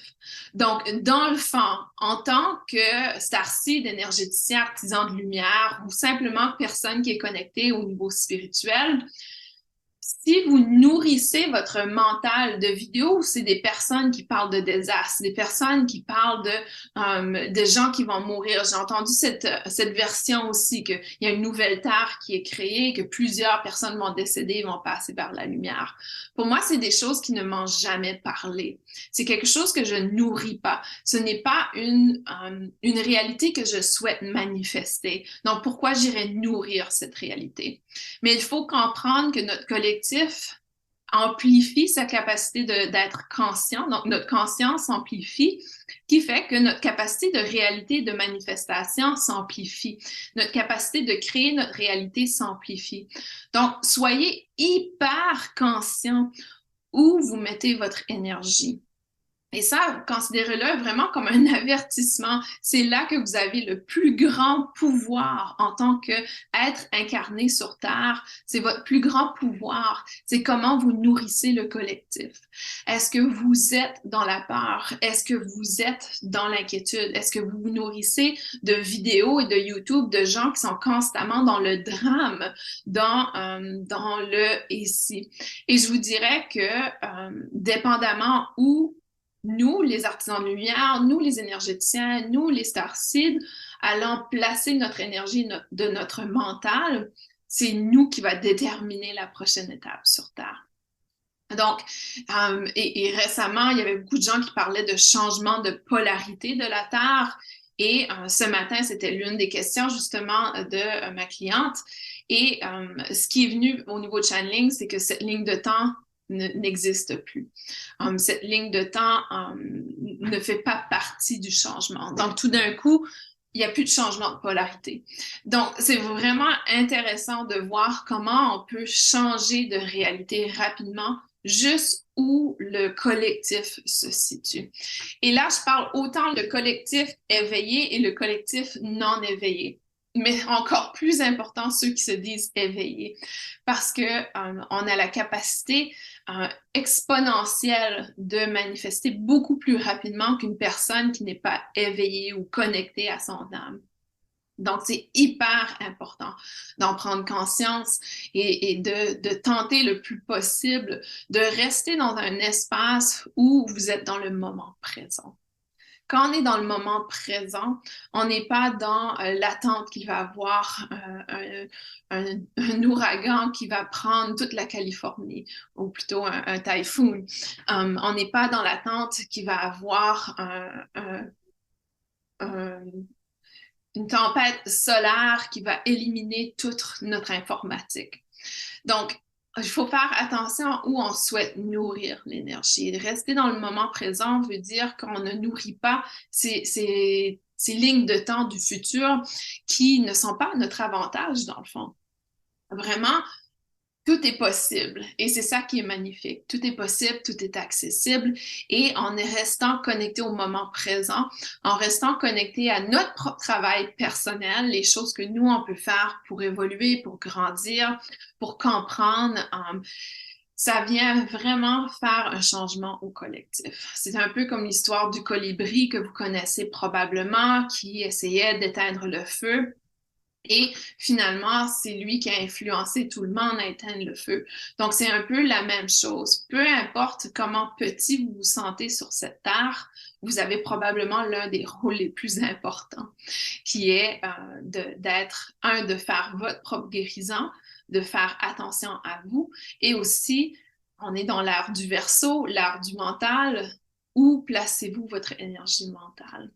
Donc, dans le fond, en tant que starseed, énergéticien, artisan de lumière ou simplement personne qui est connectée au niveau spirituel, si vous nourrissez votre mental de vidéos, c'est des personnes qui parlent de désastres, des personnes qui parlent de gens qui vont mourir. J'ai entendu cette version aussi, qu'il y a une nouvelle terre qui est créée, que plusieurs personnes vont décéder et vont passer par la lumière. Pour moi, c'est des choses qui ne m'ont jamais parlé. C'est quelque chose que je nourris pas. Ce n'est pas une réalité que je souhaite manifester. Donc, pourquoi j'irais nourrir cette réalité? Mais il faut comprendre que notre collectif amplifie sa capacité d'être conscient. Donc, notre conscience s'amplifie, qui fait que notre capacité de réalité, de manifestation s'amplifie. Notre capacité de créer notre réalité s'amplifie. Donc, soyez hyper conscient où vous mettez votre énergie. Et ça, considérez-le vraiment comme un avertissement. C'est là que vous avez le plus grand pouvoir en tant qu'être incarné sur Terre. C'est votre plus grand pouvoir. C'est comment vous nourrissez le collectif. Est-ce que vous êtes dans la peur? Est-ce que vous êtes dans l'inquiétude? Est-ce que vous vous nourrissez de vidéos et de YouTube de gens qui sont constamment dans le drame, dans le ici? Et je vous dirais que dépendamment où nous, les artisans de lumière, nous, les énergéticiens, nous, les starseeds, allons placer notre énergie de notre mental, c'est nous qui va déterminer la prochaine étape sur Terre. Donc, et récemment, il y avait beaucoup de gens qui parlaient de changement de polarité de la Terre. Et ce matin, c'était l'une des questions justement de ma cliente. Et ce qui est venu au niveau de channeling, c'est que cette ligne de temps n'existe plus. Cette ligne de temps ne fait pas partie du changement. Donc, tout d'un coup, il n'y a plus de changement de polarité. Donc, c'est vraiment intéressant de voir comment on peut changer de réalité rapidement, juste où le collectif se situe. Et là, je parle autant le collectif éveillé et le collectif non éveillé. Mais encore plus important, ceux qui se disent éveillés, parce que on a la capacité exponentielle de manifester beaucoup plus rapidement qu'une personne qui n'est pas éveillée ou connectée à son âme. Donc, c'est hyper important d'en prendre conscience et de tenter le plus possible de rester dans un espace où vous êtes dans le moment présent. Quand on est dans le moment présent, on n'est pas dans l'attente qu'il va avoir un ouragan qui va prendre toute la Californie, ou plutôt un typhoon. On n'est pas dans l'attente qu'il va avoir une tempête solaire qui va éliminer toute notre informatique. Donc, il faut faire attention où on souhaite nourrir l'énergie. Rester dans le moment présent veut dire qu'on ne nourrit pas ces lignes de temps du futur qui ne sont pas à notre avantage, dans le fond. Vraiment, tout est possible et c'est ça qui est magnifique. Tout est possible, tout est accessible et en restant connecté au moment présent, en restant connecté à notre propre travail personnel, les choses que nous, on peut faire pour évoluer, pour grandir, pour comprendre, ça vient vraiment faire un changement au collectif. C'est un peu comme l'histoire du colibri que vous connaissez probablement, qui essayait d'éteindre le feu. Et finalement, c'est lui qui a influencé tout le monde à éteindre le feu. Donc, c'est un peu la même chose. Peu importe comment petit vous vous sentez sur cette terre, vous avez probablement l'un des rôles les plus importants, qui est de faire votre propre guérison, de faire attention à vous. Et aussi, on est dans l'ère du Verseau, l'ère du mental. Où placez-vous votre énergie mentale?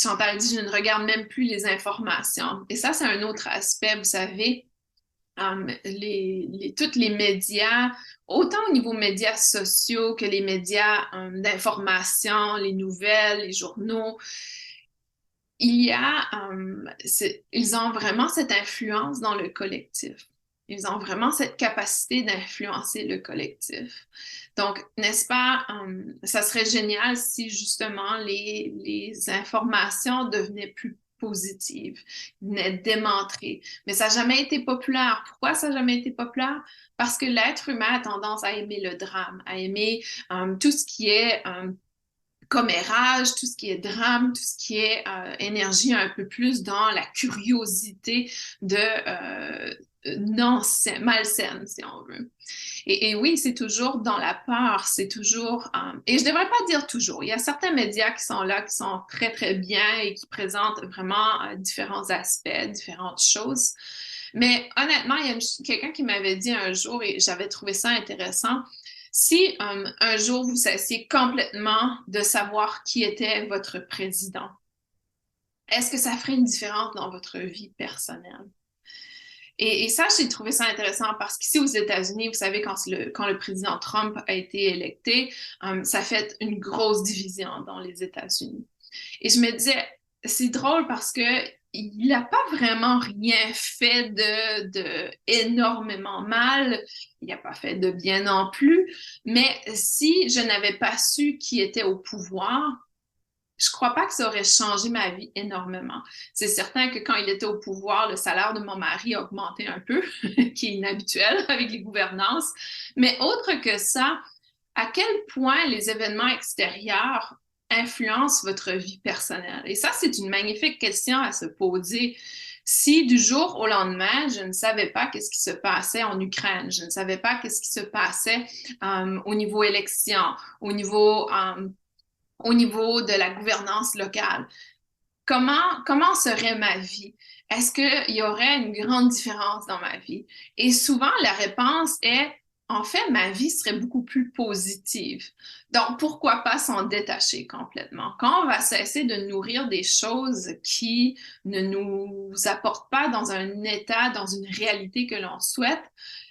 Chantal dit, je ne regarde même plus les informations. Et ça, c'est un autre aspect, vous savez, tous les médias, autant au niveau médias sociaux que les médias d'information, les nouvelles, les journaux, ils ont vraiment cette influence dans le collectif. Ils ont vraiment cette capacité d'influencer le collectif. Donc, n'est-ce pas, ça serait génial si justement les informations devenaient plus positives, venaient démontrer. Mais ça n'a jamais été populaire. Pourquoi ça n'a jamais été populaire? Parce que l'être humain a tendance à aimer le drame, à aimer tout ce qui est commérage, tout ce qui est drame, tout ce qui est énergie un peu plus dans la curiosité de non malsaine, si on veut. Et oui, c'est toujours dans la peur, c'est toujours... et je ne devrais pas dire toujours. Il y a certains médias qui sont là, qui sont très, très bien et qui présentent vraiment différents aspects, différentes choses. Mais honnêtement, il y a quelqu'un qui m'avait dit un jour, et j'avais trouvé ça intéressant, si un jour vous cessiez complètement de savoir qui était votre président, est-ce que ça ferait une différence dans votre vie personnelle? Et ça, j'ai trouvé ça intéressant parce qu'ici aux États-Unis, vous savez, quand le président Trump a été électé, ça fait une grosse division dans les États-Unis. Et je me disais, c'est drôle parce que il n'a pas vraiment rien fait de énormément mal. Il n'a pas fait de bien non plus. Mais si je n'avais pas su qui était au pouvoir, je crois pas que ça aurait changé ma vie énormément. C'est certain que quand il était au pouvoir, le salaire de mon mari a augmenté un peu, qui est inhabituel avec les gouvernances. Mais autre que ça, à quel point les événements extérieurs influencent votre vie personnelle? Et ça, c'est une magnifique question à se poser. Si du jour au lendemain, je ne savais pas qu'est-ce qui se passait en Ukraine, je ne savais pas qu'est-ce qui se passait au niveau élection, au niveau de la gouvernance locale, comment serait ma vie? Est-ce qu'il y aurait une grande différence dans ma vie? Et souvent, la réponse est, en fait, ma vie serait beaucoup plus positive. Donc, pourquoi pas s'en détacher complètement? Quand on va cesser de nourrir des choses qui ne nous apportent pas dans un état, dans une réalité que l'on souhaite,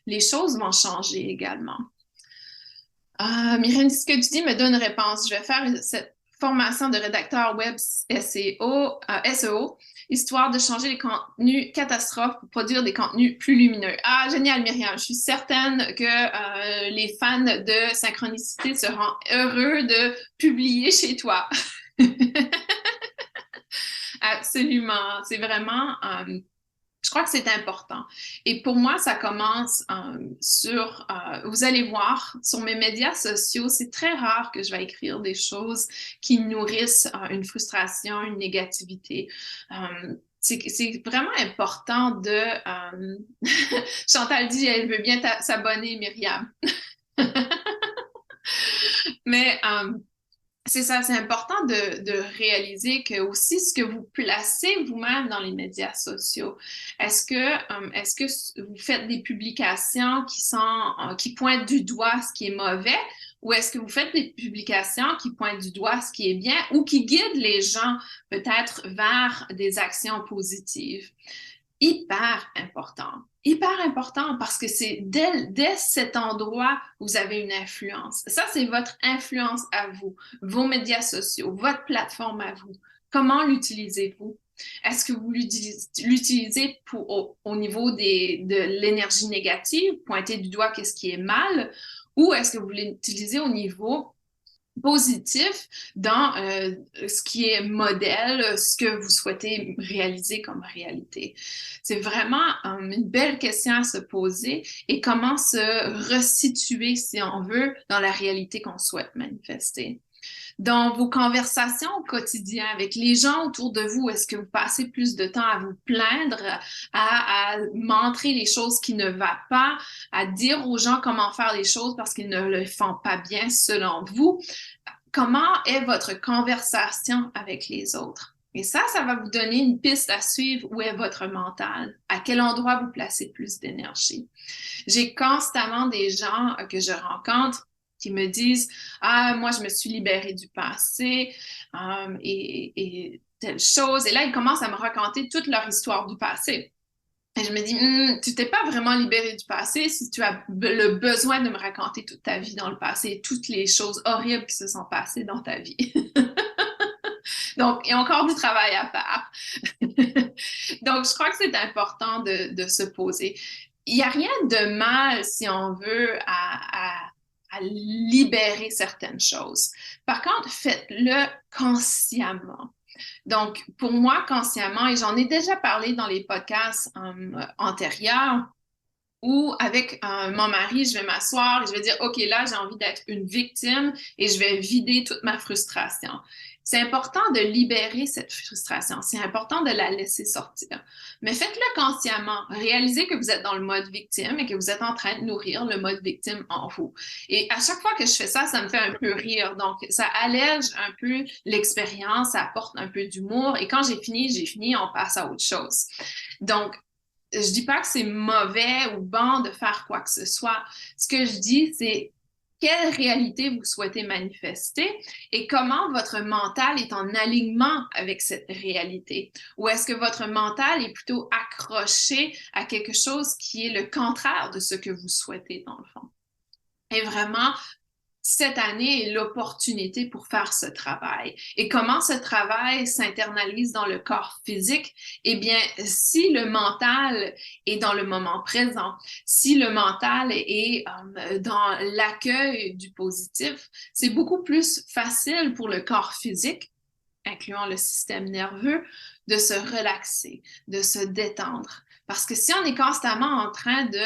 les choses vont changer également. Myriam, ce que tu dis me donne une réponse. Je vais faire cette formation de rédacteur web SEO, histoire de changer les contenus catastrophes pour produire des contenus plus lumineux. Ah, génial, Myriam. Je suis certaine que les fans de synchronicité seront heureux de publier chez toi. Absolument. C'est vraiment... je crois que c'est important. Et pour moi, ça commence vous allez voir, sur mes médias sociaux, c'est très rare que je vais écrire des choses qui nourrissent une frustration, une négativité. C'est vraiment important de... Chantal dit, elle veut bien s'abonner, Myriam. Mais c'est ça, c'est important de réaliser que aussi ce que vous placez vous-même dans les médias sociaux, est-ce que vous faites des publications qui pointent du doigt ce qui est mauvais, ou est-ce que vous faites des publications qui pointent du doigt ce qui est bien ou qui guident les gens peut-être vers des actions positives? Hyper important parce que c'est dès cet endroit où vous avez une influence. Ça, c'est votre influence à vous, vos médias sociaux, votre plateforme à vous. Comment l'utilisez-vous? Est-ce que vous l'utilisez au niveau de l'énergie négative, pointer du doigt qu'est-ce qui est mal, ou est-ce que vous l'utilisez au niveau positif dans ce qui est modèle, ce que vous souhaitez réaliser comme réalité. C'est vraiment une belle question à se poser et comment se resituer, si on veut, dans la réalité qu'on souhaite manifester. Dans vos conversations au quotidien avec les gens autour de vous, est-ce que vous passez plus de temps à vous plaindre, à montrer les choses qui ne vont pas, à dire aux gens comment faire les choses parce qu'ils ne le font pas bien selon vous? Comment est votre conversation avec les autres? Et ça va vous donner une piste à suivre où est votre mental, à quel endroit vous placez plus d'énergie. J'ai constamment des gens que je rencontre qui me disent « Ah, moi, je me suis libérée du passé et telle chose. » Et là, ils commencent à me raconter toute leur histoire du passé. Et je me dis, tu t'es pas vraiment libérée du passé si tu as le besoin de me raconter toute ta vie dans le passé et toutes les choses horribles qui se sont passées dans ta vie. Donc, il y a encore du travail à faire. Donc, je crois que c'est important de se poser. Il n'y a rien de mal, si on veut, à libérer certaines choses. Par contre, faites-le consciemment. Donc, pour moi, consciemment, et j'en ai déjà parlé dans les podcasts antérieurs, où avec mon mari, je vais m'asseoir et je vais dire, OK, là, j'ai envie d'être une victime et je vais vider toute ma frustration. C'est important de libérer cette frustration. C'est important de la laisser sortir. Mais faites-le consciemment. Réalisez que vous êtes dans le mode victime et que vous êtes en train de nourrir le mode victime en vous. Et à chaque fois que je fais ça, ça me fait un peu rire. Donc, ça allège un peu l'expérience, ça apporte un peu d'humour. Et quand j'ai fini, on passe à autre chose. Donc, je dis pas que c'est mauvais ou bon de faire quoi que ce soit. Ce que je dis, c'est quelle réalité vous souhaitez manifester et comment votre mental est en alignement avec cette réalité. Ou est-ce que votre mental est plutôt accroché à quelque chose qui est le contraire de ce que vous souhaitez dans le fond. Et vraiment, cette année est l'opportunité pour faire ce travail. Et comment ce travail s'internalise dans le corps physique? Eh bien, si le mental est dans le moment présent, si le mental est dans l'accueil du positif, c'est beaucoup plus facile pour le corps physique, incluant le système nerveux, de se relaxer, de se détendre. Parce que si on est constamment en train de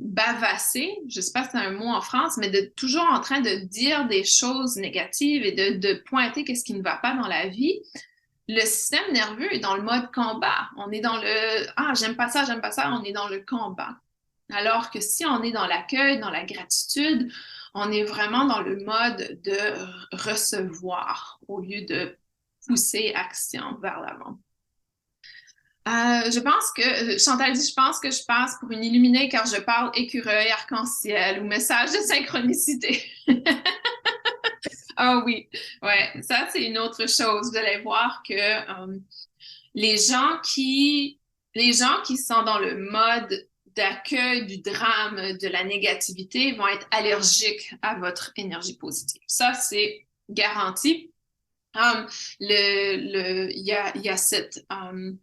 bavasser, je ne sais pas si c'est un mot en France, mais de toujours en train de dire des choses négatives et de pointer qu'est-ce qui ne va pas dans la vie, le système nerveux est dans le mode combat. On est dans le « Ah, j'aime pas ça, on est dans le combat. Alors que si on est dans l'accueil, dans la gratitude, on est vraiment dans le mode de recevoir au lieu de pousser action vers l'avant. Je pense que, Chantal dit, je pense que je passe pour une illuminée car je parle écureuil, arc-en-ciel ou message de synchronicité. Ah oui, ouais, ça c'est une autre chose. Vous allez voir que les gens qui, les gens qui sont dans le mode d'accueil du drame, de la négativité, vont être allergiques à votre énergie positive. Ça, c'est garanti. Il y a cette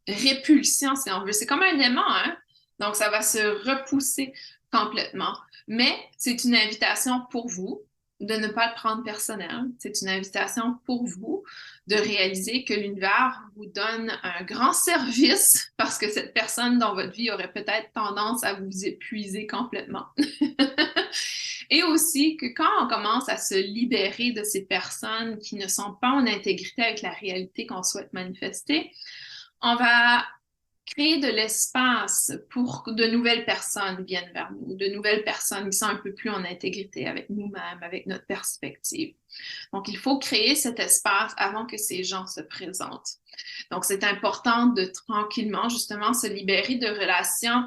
répulsion, si on veut. C'est comme un aimant, hein? Donc, ça va se repousser complètement. Mais c'est une invitation pour vous de ne pas le prendre personnel. C'est une invitation pour vous de réaliser que l'univers vous donne un grand service parce que cette personne dans votre vie aurait peut-être tendance à vous épuiser complètement. Et aussi que quand on commence à se libérer de ces personnes qui ne sont pas en intégrité avec la réalité qu'on souhaite manifester, on va créer de l'espace pour que de nouvelles personnes viennent vers nous, de nouvelles personnes qui sont un peu plus en intégrité avec nous-mêmes, avec notre perspective. Donc, il faut créer cet espace avant que ces gens se présentent. Donc, c'est important de tranquillement, justement, se libérer de relations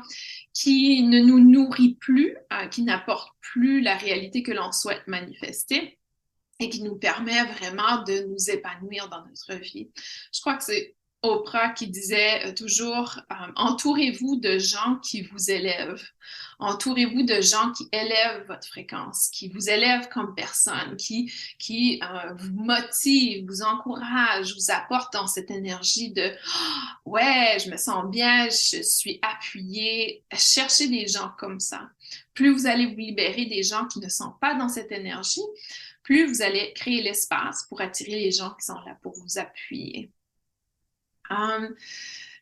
qui ne nous nourrit plus, qui n'apporte plus la réalité que l'on souhaite manifester et qui nous permet vraiment de nous épanouir dans notre vie. Je crois que c'est Oprah qui disait toujours entourez-vous de gens qui vous élèvent. Entourez-vous de gens qui élèvent votre fréquence, qui vous élèvent comme personne, qui vous motivent, vous encouragent, vous apportent dans cette énergie de ouais, je me sens bien, je suis appuyée. Cherchez des gens comme ça. Plus vous allez vous libérer des gens qui ne sont pas dans cette énergie, plus vous allez créer l'espace pour attirer les gens qui sont là pour vous appuyer.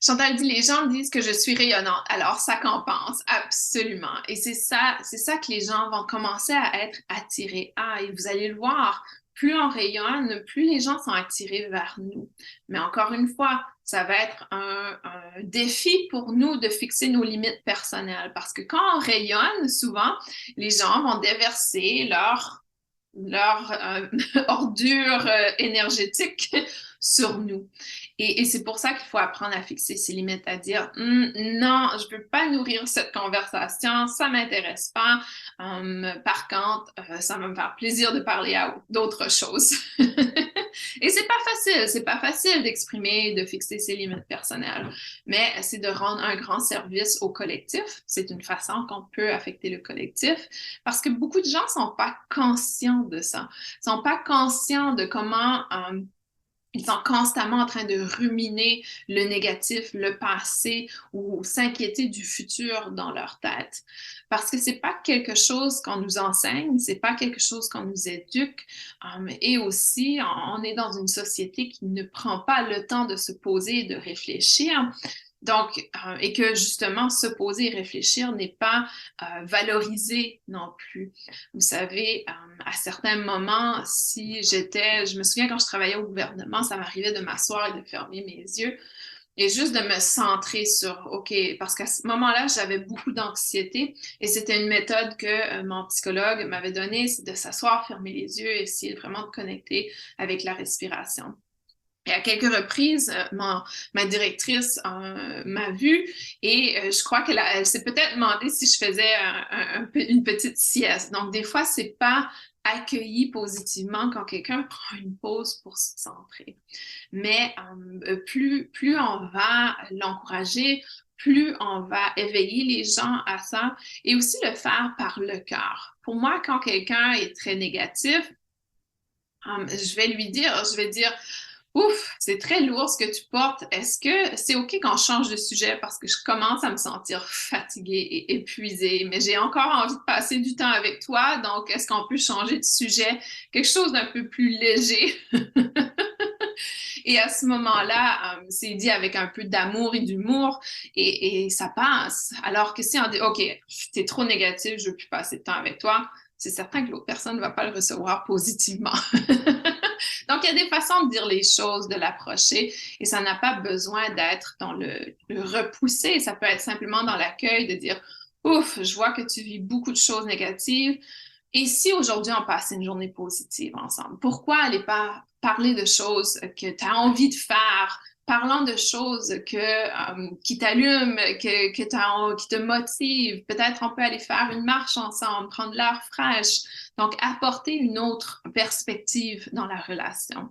Chantal dit, les gens disent que je suis rayonnante, alors ça compense, absolument. Et c'est ça que les gens vont commencer à être attirés à. Et vous allez le voir, plus on rayonne, plus les gens sont attirés vers nous. Mais encore une fois, ça va être un défi pour nous de fixer nos limites personnelles parce que quand on rayonne, souvent, les gens vont déverser leur ordure énergétique sur nous. Et c'est pour ça qu'il faut apprendre à fixer ses limites, à dire non, je ne veux pas nourrir cette conversation, ça ne m'intéresse pas. Par contre, ça va me faire plaisir de parler à d'autres choses. Et c'est pas facile d'exprimer, de fixer ses limites personnelles, mais c'est de rendre un grand service au collectif. C'est une façon qu'on peut affecter le collectif parce que beaucoup de gens ne sont pas conscients de ça, ne sont pas conscients de comment Ils sont constamment en train de ruminer le négatif, le passé ou s'inquiéter du futur dans leur tête. Parce que c'est pas quelque chose qu'on nous enseigne, c'est pas quelque chose qu'on nous éduque. Et aussi, on est dans une société qui ne prend pas le temps de se poser et de réfléchir. Donc, et que justement, se poser et réfléchir n'est pas valorisé non plus. Vous savez, à certains moments, je me souviens quand je travaillais au gouvernement, ça m'arrivait de m'asseoir et de fermer mes yeux et juste de me centrer sur, OK, parce qu'à ce moment-là, j'avais beaucoup d'anxiété et c'était une méthode que mon psychologue m'avait donnée, c'est de s'asseoir, fermer les yeux et essayer vraiment de connecter avec la respiration. Et à quelques reprises, ma directrice m'a vue et je crois elle s'est peut-être demandé si je faisais une petite sieste. Donc, des fois, c'est pas accueilli positivement quand quelqu'un prend une pause pour se centrer. Mais plus on va l'encourager, plus on va éveiller les gens à ça et aussi le faire par le cœur. Pour moi, quand quelqu'un est très négatif, je vais dire, ouf, c'est très lourd ce que tu portes. Est-ce que c'est OK qu'on change de sujet parce que je commence à me sentir fatiguée et épuisée, mais j'ai encore envie de passer du temps avec toi, donc est-ce qu'on peut changer de sujet? Quelque chose d'un peu plus léger. Et à ce moment-là, c'est dit avec un peu d'amour et d'humour et ça passe. Alors que si on dit, OK, t'es trop négatif, je veux plus passer de temps avec toi, c'est certain que l'autre personne ne va pas le recevoir positivement. Donc, il y a des façons de dire les choses, de l'approcher, et ça n'a pas besoin d'être dans le repousser. Ça peut être simplement dans l'accueil, de dire, ouf, je vois que tu vis beaucoup de choses négatives. Et si aujourd'hui on passait une journée positive ensemble, pourquoi aller pas parler de choses que tu as envie de faire? Parlant de choses qui t'allument, qui te motivent. Peut-être on peut aller faire une marche ensemble, prendre l'air fraîche. Donc, apporter une autre perspective dans la relation.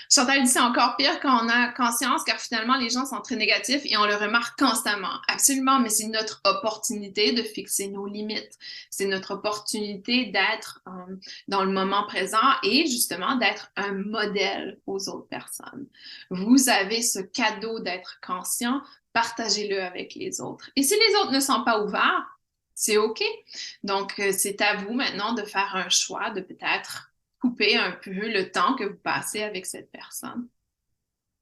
Chantal dit c'est encore pire quand on a conscience, car finalement, les gens sont très négatifs et on le remarque constamment. Absolument, mais c'est notre opportunité de fixer nos limites. C'est notre opportunité d'être dans le moment présent et justement d'être un modèle aux autres personnes. Vous avez ce cadeau d'être conscient, partagez-le avec les autres. Et si les autres ne sont pas ouverts, c'est OK. Donc, c'est à vous maintenant de faire un choix, de peut-être couper un peu le temps que vous passez avec cette personne.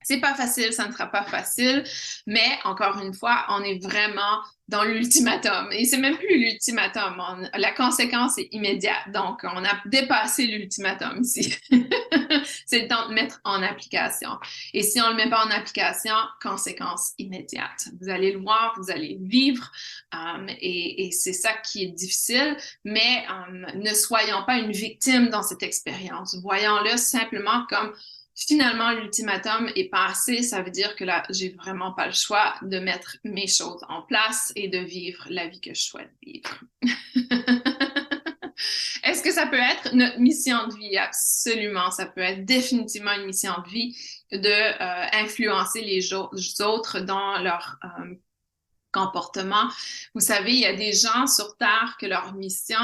C'est pas facile, ça ne sera pas facile, mais encore une fois, on est vraiment dans l'ultimatum. Et c'est même plus l'ultimatum, la conséquence est immédiate. Donc, on a dépassé l'ultimatum ici. C'est le temps de mettre en application. Et si on ne le met pas en application, conséquence immédiate. Vous allez le voir, vous allez le vivre, et c'est ça qui est difficile, mais ne soyons pas une victime dans cette expérience. Voyons-le simplement comme finalement, l'ultimatum est passé, ça veut dire que là, j'ai vraiment pas le choix de mettre mes choses en place et de vivre la vie que je souhaite vivre. Est-ce que ça peut être notre mission de vie? Absolument, ça peut être définitivement une mission de vie de influencer les autres dans leur comportement. Vous savez, il y a des gens sur Terre que leur mission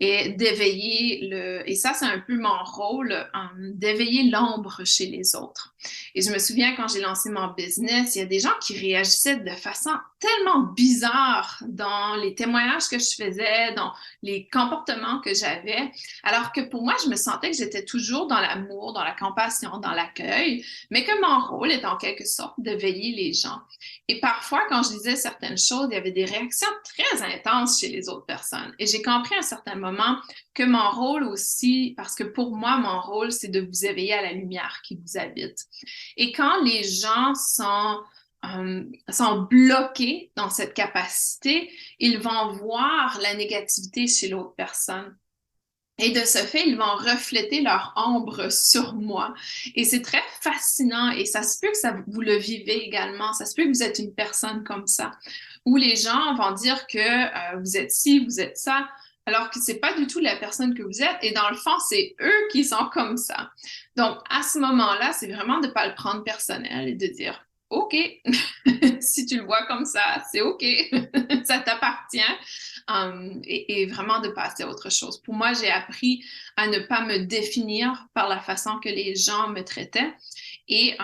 est d'éveiller et ça, c'est un peu mon rôle, d'éveiller l'ombre chez les autres. Et je me souviens quand j'ai lancé mon business, il y a des gens qui réagissaient de façon tellement bizarre dans les témoignages que je faisais, dans les comportements que j'avais, alors que pour moi, je me sentais que j'étais toujours dans l'amour, dans la compassion, dans l'accueil, mais que mon rôle est en quelque sorte d'éveiller les gens. Et parfois, quand je disais certaines choses, il y avait des réactions très intenses chez les autres personnes. Et j'ai compris à un certain moment que mon rôle aussi, parce que pour moi, mon rôle, c'est de vous éveiller à la lumière qui vous habite. Et quand les gens sont bloqués dans cette capacité, ils vont voir la négativité chez l'autre personne. Et de ce fait, ils vont refléter leur ombre sur moi. Et c'est très fascinant et ça se peut que vous le vivez également. Ça se peut que vous êtes une personne comme ça, où les gens vont dire que vous êtes ci, vous êtes ça, alors que c'est pas du tout la personne que vous êtes. Et dans le fond, c'est eux qui sont comme ça. Donc, à ce moment-là, c'est vraiment de ne pas le prendre personnel et de dire, OK, si tu le vois comme ça, c'est OK, ça t'appartient. et vraiment de passer à autre chose. Pour moi, j'ai appris à ne pas me définir par la façon que les gens me traitaient et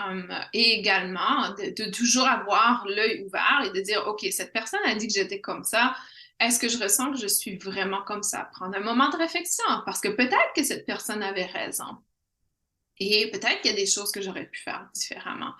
également de toujours avoir l'œil ouvert et de dire, OK, cette personne a dit que j'étais comme ça. Est-ce que je ressens que je suis vraiment comme ça? Prendre un moment de réflexion parce que peut-être que cette personne avait raison. Et peut-être qu'il y a des choses que j'aurais pu faire différemment.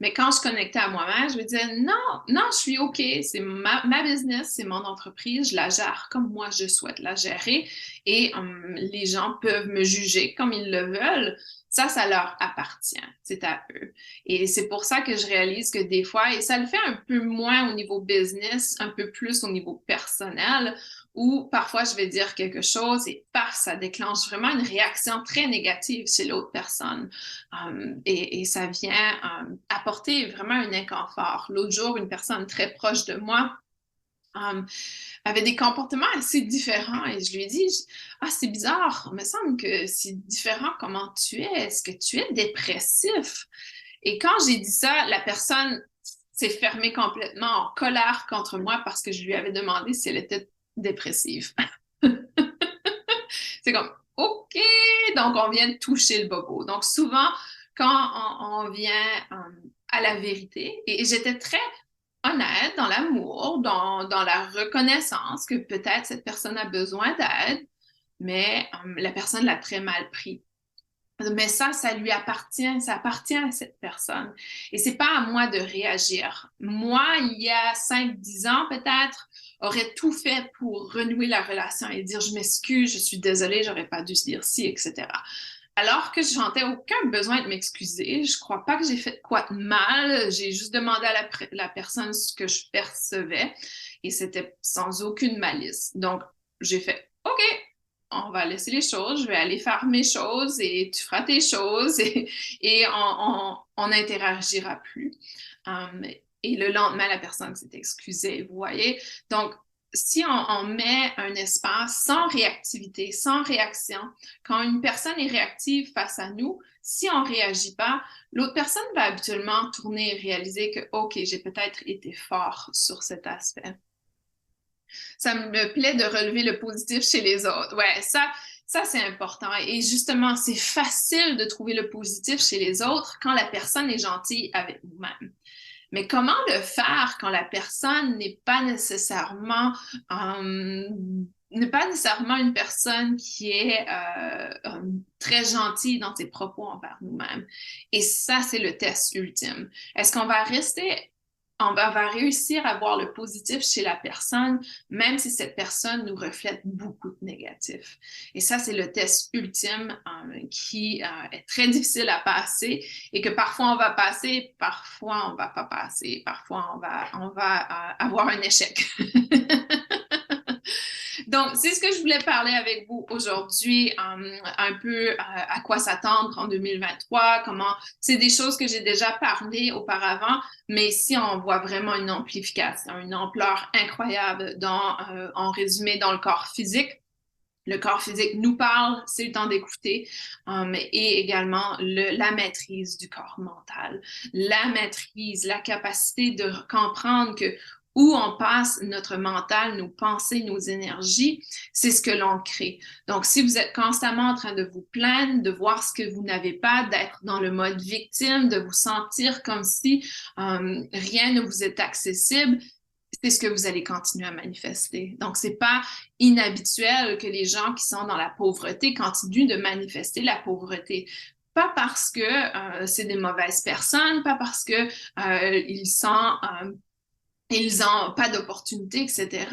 Mais quand je connectais à moi-même, je me disais, non, non, je suis OK, c'est ma business, c'est mon entreprise, je la gère comme moi je souhaite la gérer et les gens peuvent me juger comme ils le veulent. Ça leur appartient, c'est à eux. Et c'est pour ça que je réalise que des fois, et ça le fait un peu moins au niveau business, un peu plus au niveau personnel, où parfois je vais dire quelque chose et paf, ça déclenche vraiment une réaction très négative chez l'autre personne. Et ça vient apporter vraiment un inconfort. L'autre jour, une personne très proche de moi avait des comportements assez différents et je lui ai dit, ah, c'est bizarre, il me semble que c'est différent comment tu es. Est-ce que tu es dépressif? Et quand j'ai dit ça, la personne s'est fermée complètement en colère contre moi parce que je lui avais demandé si elle était dépressive. C'est comme, OK, donc on vient de toucher le bobo. Donc souvent, quand on vient à la vérité, et j'étais très honnête dans l'amour, dans la reconnaissance que peut-être cette personne a besoin d'aide, mais la personne l'a très mal pris. Mais ça lui appartient, ça appartient à cette personne. Et c'est pas à moi de réagir. Moi, il y a 5-10 ans peut-être, aurait tout fait pour renouer la relation et dire je m'excuse, je suis désolée, j'aurais pas dû se dire ci, etc. Alors que je n'sentais aucun besoin de m'excuser. Je crois pas que j'ai fait quoi de mal. J'ai juste demandé à la personne ce que je percevais et c'était sans aucune malice. Donc, j'ai fait OK, on va laisser les choses, je vais aller faire mes choses et tu feras tes choses et on n'interagira plus. Et le lendemain, la personne s'est excusée, vous voyez. Donc, si on met un espace sans réactivité, sans réaction, quand une personne est réactive face à nous, si on ne réagit pas, l'autre personne va habituellement tourner et réaliser que, OK, j'ai peut-être été fort sur cet aspect. Ça me plaît de relever le positif chez les autres. Ouais, ça c'est important. Et justement, c'est facile de trouver le positif chez les autres quand la personne est gentille avec nous-mêmes. Mais comment le faire quand la personne n'est pas nécessairement une personne qui est très gentille dans ses propos envers nous-mêmes. Et ça, c'est le test ultime. Est-ce qu'on va va réussir à voir le positif chez la personne, même si cette personne nous reflète beaucoup de négatif. Et ça, c'est le test ultime qui est très difficile à passer et que parfois on va passer, parfois on va pas passer, parfois on va avoir un échec. Donc, c'est ce que je voulais parler avec vous aujourd'hui, un peu à quoi s'attendre en 2023, comment, c'est des choses que j'ai déjà parlé auparavant, mais ici, on voit vraiment une amplification, une ampleur incroyable en résumé, dans le corps physique. Le corps physique nous parle, c'est le temps d'écouter, et également la maîtrise du corps mental, la maîtrise, la capacité de comprendre que où on passe notre mental, nos pensées, nos énergies, c'est ce que l'on crée. Donc, si vous êtes constamment en train de vous plaindre, de voir ce que vous n'avez pas, d'être dans le mode victime, de vous sentir comme si rien ne vous est accessible, c'est ce que vous allez continuer à manifester. Donc, c'est pas inhabituel que les gens qui sont dans la pauvreté continuent de manifester la pauvreté. Pas parce que c'est des mauvaises personnes, pas parce que ils n'ont pas d'opportunité, etc.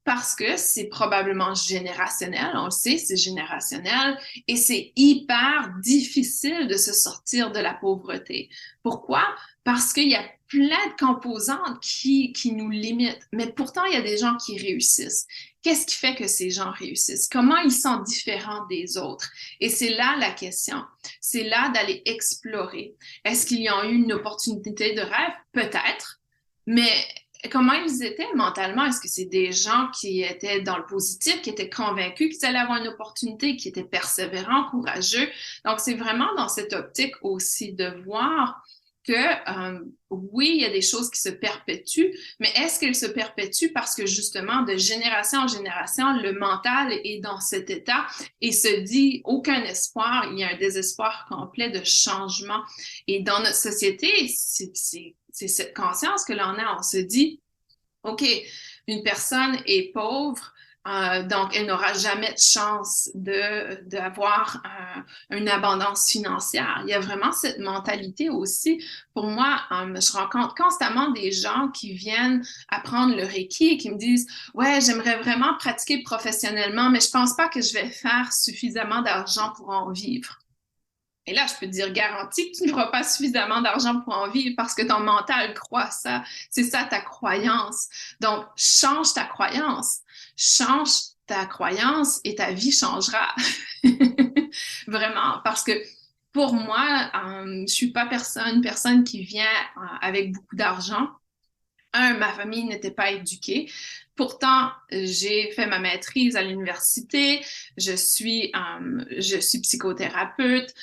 Parce que c'est probablement générationnel, on le sait, c'est générationnel et c'est hyper difficile de se sortir de la pauvreté. Pourquoi? Parce qu'il y a plein de composantes qui nous limitent, mais pourtant, il y a des gens qui réussissent. Qu'est-ce qui fait que ces gens réussissent? Comment ils sont différents des autres? Et c'est là la question. C'est là d'aller explorer. Est-ce qu'ils y ont eu une opportunité de rêve? Peut-être, mais comment ils étaient mentalement? Est-ce que c'est des gens qui étaient dans le positif, qui étaient convaincus qu'ils allaient avoir une opportunité, qui étaient persévérants, courageux? Donc, c'est vraiment dans cette optique aussi de voir oui, il y a des choses qui se perpétuent, mais est-ce qu'elles se perpétuent parce que justement, de génération en génération, le mental est dans cet état et se dit aucun espoir, il y a un désespoir complet de changement. Et dans notre société, c'est cette conscience que l'on a. On se dit, OK, une personne est pauvre, donc elle n'aura jamais de chance d'avoir une abondance financière. Il y a vraiment cette mentalité aussi. Pour moi, je rencontre constamment des gens qui viennent apprendre le Reiki et qui me disent, ouais, j'aimerais vraiment pratiquer professionnellement, mais je pense pas que je vais faire suffisamment d'argent pour en vivre. Et là, je peux te dire garantie que tu n'auras pas suffisamment d'argent pour en vivre parce que ton mental croit ça. C'est ça ta croyance. Donc, change ta croyance. Change ta croyance et ta vie changera. Vraiment. Parce que pour moi, je suis pas une personne qui vient avec beaucoup d'argent. Ma famille n'était pas éduquée. Pourtant, j'ai fait ma maîtrise à l'université, je suis psychothérapeute,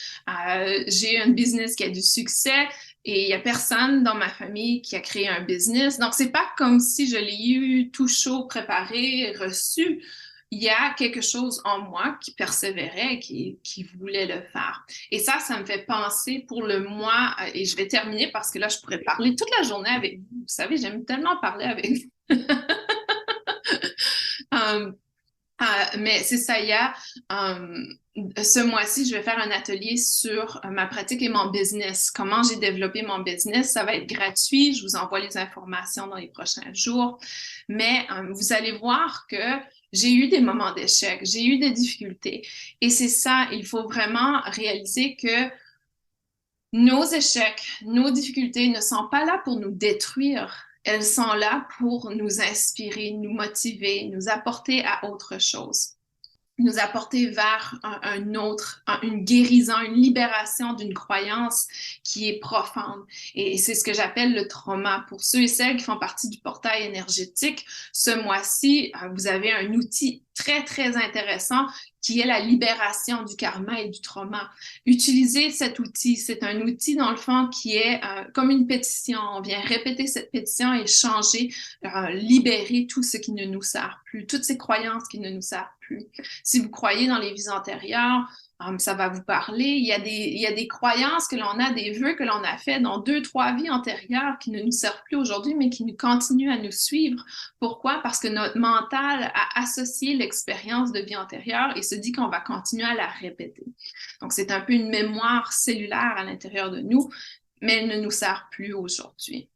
j'ai un business qui a du succès et il n'y a personne dans ma famille qui a créé un business. Donc, c'est pas comme si je l'ai eu tout chaud, préparé, reçu. Il y a quelque chose en moi qui persévérait, qui voulait le faire. Et ça me fait penser pour le mois, et je vais terminer parce que là, je pourrais parler toute la journée avec vous. Vous savez, j'aime tellement parler avec vous. Mais c'est ça, il y a ce mois-ci, je vais faire un atelier sur ma pratique et mon business. Comment j'ai développé mon business. Ça va être gratuit. Je vous envoie les informations dans les prochains jours. Mais vous allez voir que j'ai eu des moments d'échec, j'ai eu des difficultés. Et c'est ça, il faut vraiment réaliser que nos échecs, nos difficultés ne sont pas là pour nous détruire. Elles sont là pour nous inspirer, nous motiver, nous apporter à autre chose, nous apporter vers une guérison, une libération d'une croyance qui est profonde. Et c'est ce que j'appelle le trauma. Pour ceux et celles qui font partie du portail énergétique, ce mois-ci, vous avez un outil très, très intéressant qui est la libération du karma et du trauma. Utilisez cet outil. C'est un outil, dans le fond, qui est comme une pétition. On vient répéter cette pétition et changer, libérer tout ce qui ne nous sert plus, toutes ces croyances qui ne nous servent plus. Si vous croyez dans les vies antérieures, ça va vous parler. Il y a des croyances que l'on a, des vœux que l'on a fait dans 2, 3 vies antérieures qui ne nous servent plus aujourd'hui, mais qui continuent à nous suivre. Pourquoi? Parce que notre mental a associé l'expérience de vie antérieure et se dit qu'on va continuer à la répéter. Donc, c'est un peu une mémoire cellulaire à l'intérieur de nous, mais elle ne nous sert plus aujourd'hui.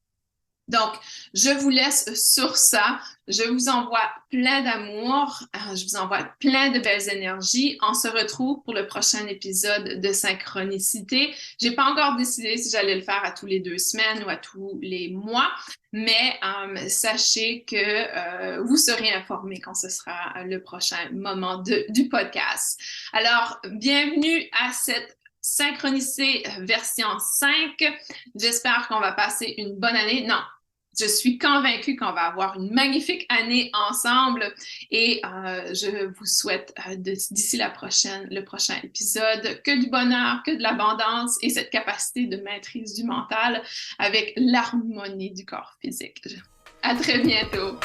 Donc, je vous laisse sur ça. Je vous envoie plein d'amour. Je vous envoie plein de belles énergies. On se retrouve pour le prochain épisode de Synchronicité. J'ai pas encore décidé si j'allais le faire à tous les 2 semaines ou à tous les mois, mais sachez que vous serez informés quand ce sera le prochain moment du podcast. Alors, bienvenue à cette Synchronicité version 5. J'espère qu'on va passer une bonne année. Non, je suis convaincue qu'on va avoir une magnifique année ensemble et je vous souhaite d'ici le prochain épisode que du bonheur, que de l'abondance et cette capacité de maîtrise du mental avec l'harmonie du corps physique. À très bientôt!